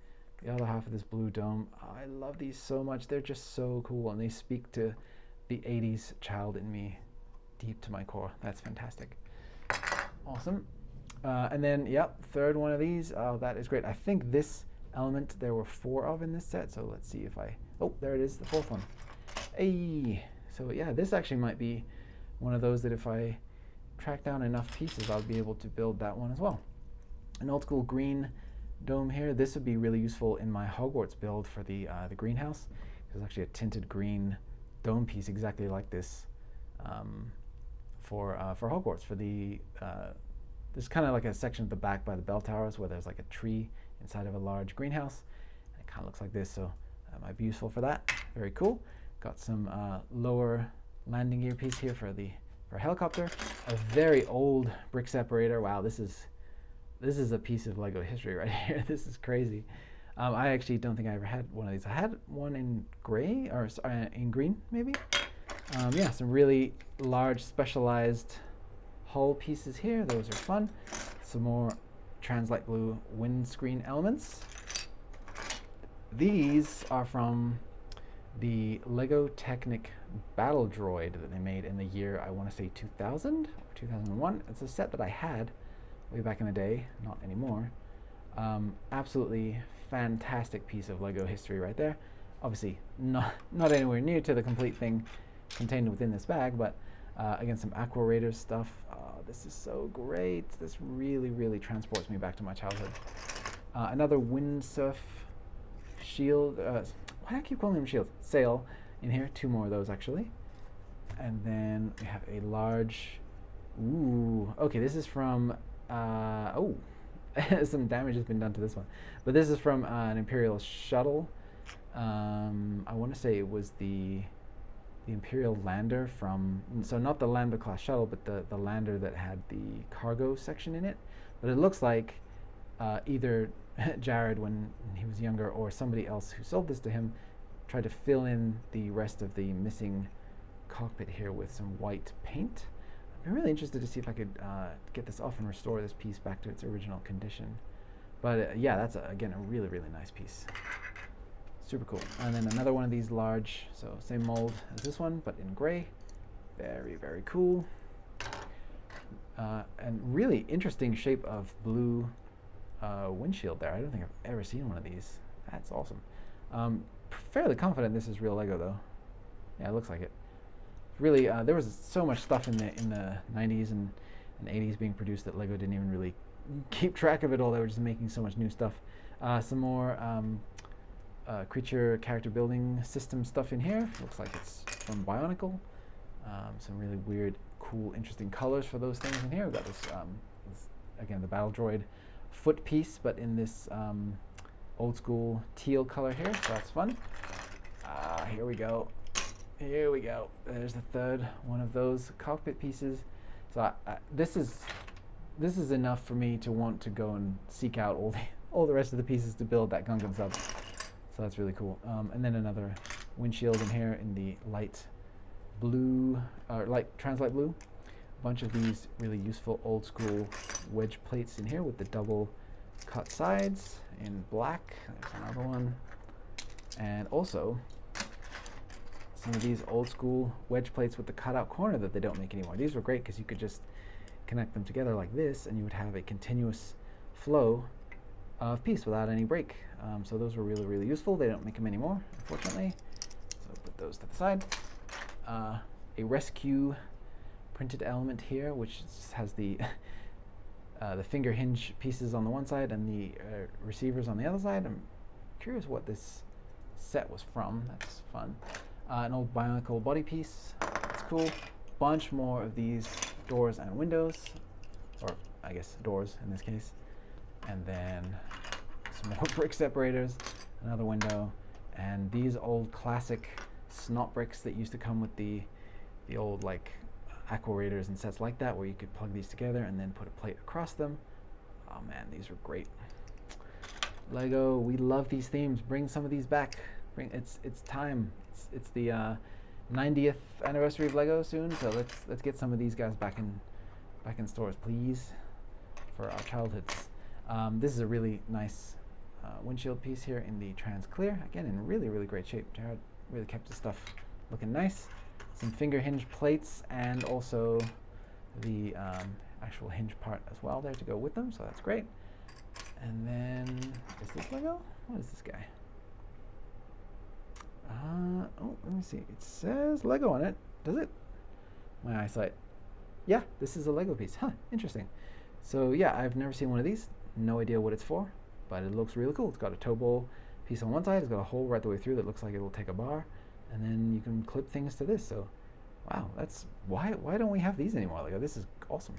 The other half of this blue dome, oh, I love these so much. They're just so cool, and they speak to the 80s child in me deep to my core. That's fantastic. Awesome. And then, yep, third one of these. Oh, that is great. I think this element there were 4 of in this set, so let's see if I... Oh, there it is, the 4th one. Hey! So yeah, this actually might be one of those that if I track down enough pieces, I'll be able to build that one as well. An old school green dome here. This would be really useful in my Hogwarts build for the greenhouse. There's actually a tinted green dome piece exactly like this for Hogwarts. For the there's kind of like a section at the back by the bell towers where there's like a tree inside of a large greenhouse. And it kind of looks like this, so that might be useful for that. Very cool. Got some lower landing gear piece here for a helicopter. A very old brick separator. Wow, this is a piece of Lego history right here. This is crazy. I actually don't think I ever had one of these. I had one in gray, or in green, maybe. Yeah, some really large specialized hull pieces here. Those are fun. Some more Translight Blue windscreen elements. These are from the Lego Technic Battle Droid that they made in the year, I want to say 2000 or 2001. It's a set that I had way back in the day, not anymore. Absolutely fantastic piece of Lego history right there. Obviously not anywhere near to the complete thing contained within this bag, but again, some Aqua Raiders stuff. This is so great. This really, really transports me back to my childhood. Another windsurf shield. Why do I keep calling them shields? Sail in here. 2 more of those actually. And then we have a large. Ooh. Okay, this is from. Oh. Some damage has been done to this one, but this is from an Imperial shuttle. I want to say it was the Imperial lander from, so not the Lambda class shuttle, but the lander that had the cargo section in it. But it looks like either Jared, when he was younger, or somebody else who sold this to him, tried to fill in the rest of the missing cockpit here with some white paint. I'm really interested to see if I could get this off and restore this piece back to its original condition. But yeah, that's again a really, really nice piece. Super cool. And then another one of these large, so same mold as this one, but in gray. Very, very cool. And really interesting shape of blue windshield there. I don't think I've ever seen one of these. That's awesome. Fairly confident this is real Lego though. Yeah, it looks like it. Really, there was so much stuff in the 90s and 80s being produced that Lego didn't even really keep track of it all. They were just making so much new stuff. Some more creature character building system stuff in here. Looks like it's from Bionicle. Some really weird, cool, interesting colors for those things in here. We've got this again, the Battle Droid foot piece, but in this old school teal color here, so that's fun. Here we go. Here we go. There's the third one of those cockpit pieces. So this is enough for me to want to go and seek out all the rest of the pieces to build that Gungan sub. So that's really cool. And then another windshield in here in the light blue, or light translight blue. A bunch of these really useful old school wedge plates in here with the double cut sides in black. There's another one. And also some of these old school wedge plates with the cutout corner that they don't make anymore. These were great because you could just connect them together like this and you would have a continuous flow of piece without any break. So those were really, really useful. They don't make them anymore, unfortunately. So put those to the side. A rescue printed element here, which has the finger hinge pieces on the one side and the receivers on the other side. I'm curious what this set was from. That's fun. An old bionicle body piece. That's cool. Bunch more of these doors and windows, or I guess doors in this case. And then some more brick separators, another window, and these old classic snot bricks that used to come with the old like aquarators and sets like that, where you could plug these together and then put a plate across them. Oh man, these are great. Lego, we love these themes. Bring some of these back. It's time. It's the 90th anniversary of Lego soon, so let's get some of these guys back in stores, please, for our childhoods. This is a really nice windshield piece here in the trans clear. Again, in really, really great shape. Jared really kept his stuff looking nice. Some finger hinge plates and also the actual hinge part as well there to go with them, so that's great. And then, is this Lego? What is this guy? Oh, let me see. It says Lego on it. Does it? My eyesight. Yeah, this is a Lego piece. Huh, interesting. So yeah, I've never seen one of these. No idea what it's for, but it looks really cool. It's got a toe bowl piece on one side. It's got a hole right the way through that looks like it'll take a bar. And then you can clip things to this. So, wow, that's why don't we have these anymore? Lego, this is awesome.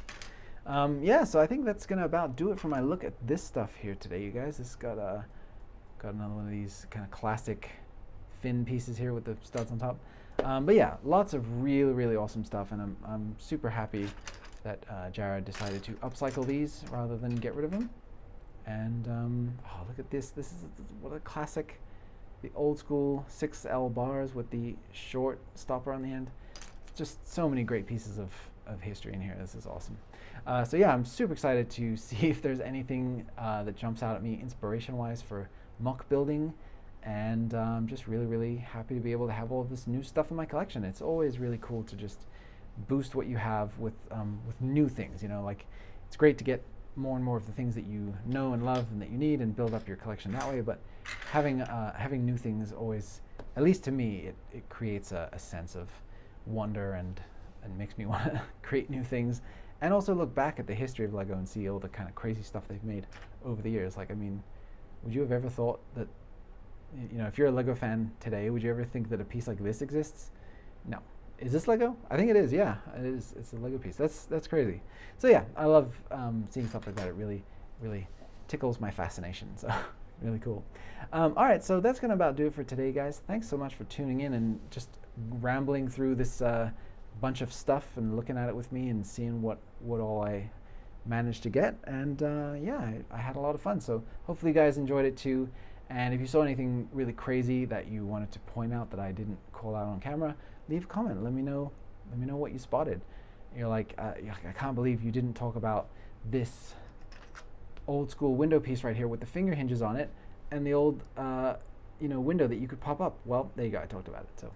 Yeah, so I think that's gonna about do it for my look at this stuff here today, you guys. This got another one of these kind of classic fin pieces here with the studs on top. But yeah, lots of really, really awesome stuff, and I'm super happy that Jared decided to upcycle these rather than get rid of them. And oh, look at this. This is what a classic. The old school 6L bars with the short stopper on the end. Just so many great pieces of history in here. This is awesome. So yeah, I'm super excited to see if there's anything that jumps out at me inspiration-wise for mock building. And I'm just really, really happy to be able to have all of this new stuff in my collection. It's always really cool to just boost what you have with new things. You know, like it's great to get more and more of the things that you know and love and that you need and build up your collection that way. But having new things always, at least to me, it creates a sense of wonder and makes me want to create new things, and also look back at the history of Lego and see all the kind of crazy stuff they've made over the years. Like, I mean, would you have ever thought that, you know, if you're a Lego fan today, would you ever think that a piece like this exists? No. Is this Lego? I think it is. Yeah, it is. It's a Lego piece. That's crazy. So yeah, I love seeing stuff like that. It really, really tickles my fascination. So really cool. All right, so that's gonna about do it for today, guys. Thanks so much for tuning in and just rambling through this bunch of stuff and looking at it with me and seeing what all I managed to get. And yeah, I had a lot of fun. So hopefully you guys enjoyed it too. And if you saw anything really crazy that you wanted to point out that I didn't call out on camera, leave a comment. Let me know what you spotted. You're like, I can't believe you didn't talk about this old school window piece right here with the finger hinges on it and the old window that you could pop up. Well, there you go. I talked about it. So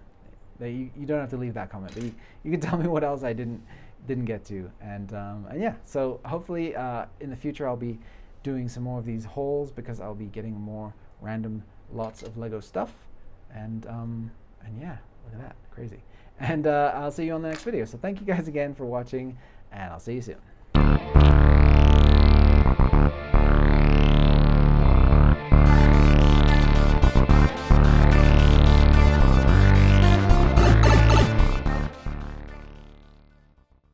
you don't have to leave that comment, but you can tell me what else I didn't get to. And yeah, so hopefully in the future I'll be doing some more of these hauls because I'll be getting more random lots of Lego stuff. And yeah, look at that, crazy. And I'll see you on the next video. So thank you guys again for watching, and I'll see you soon.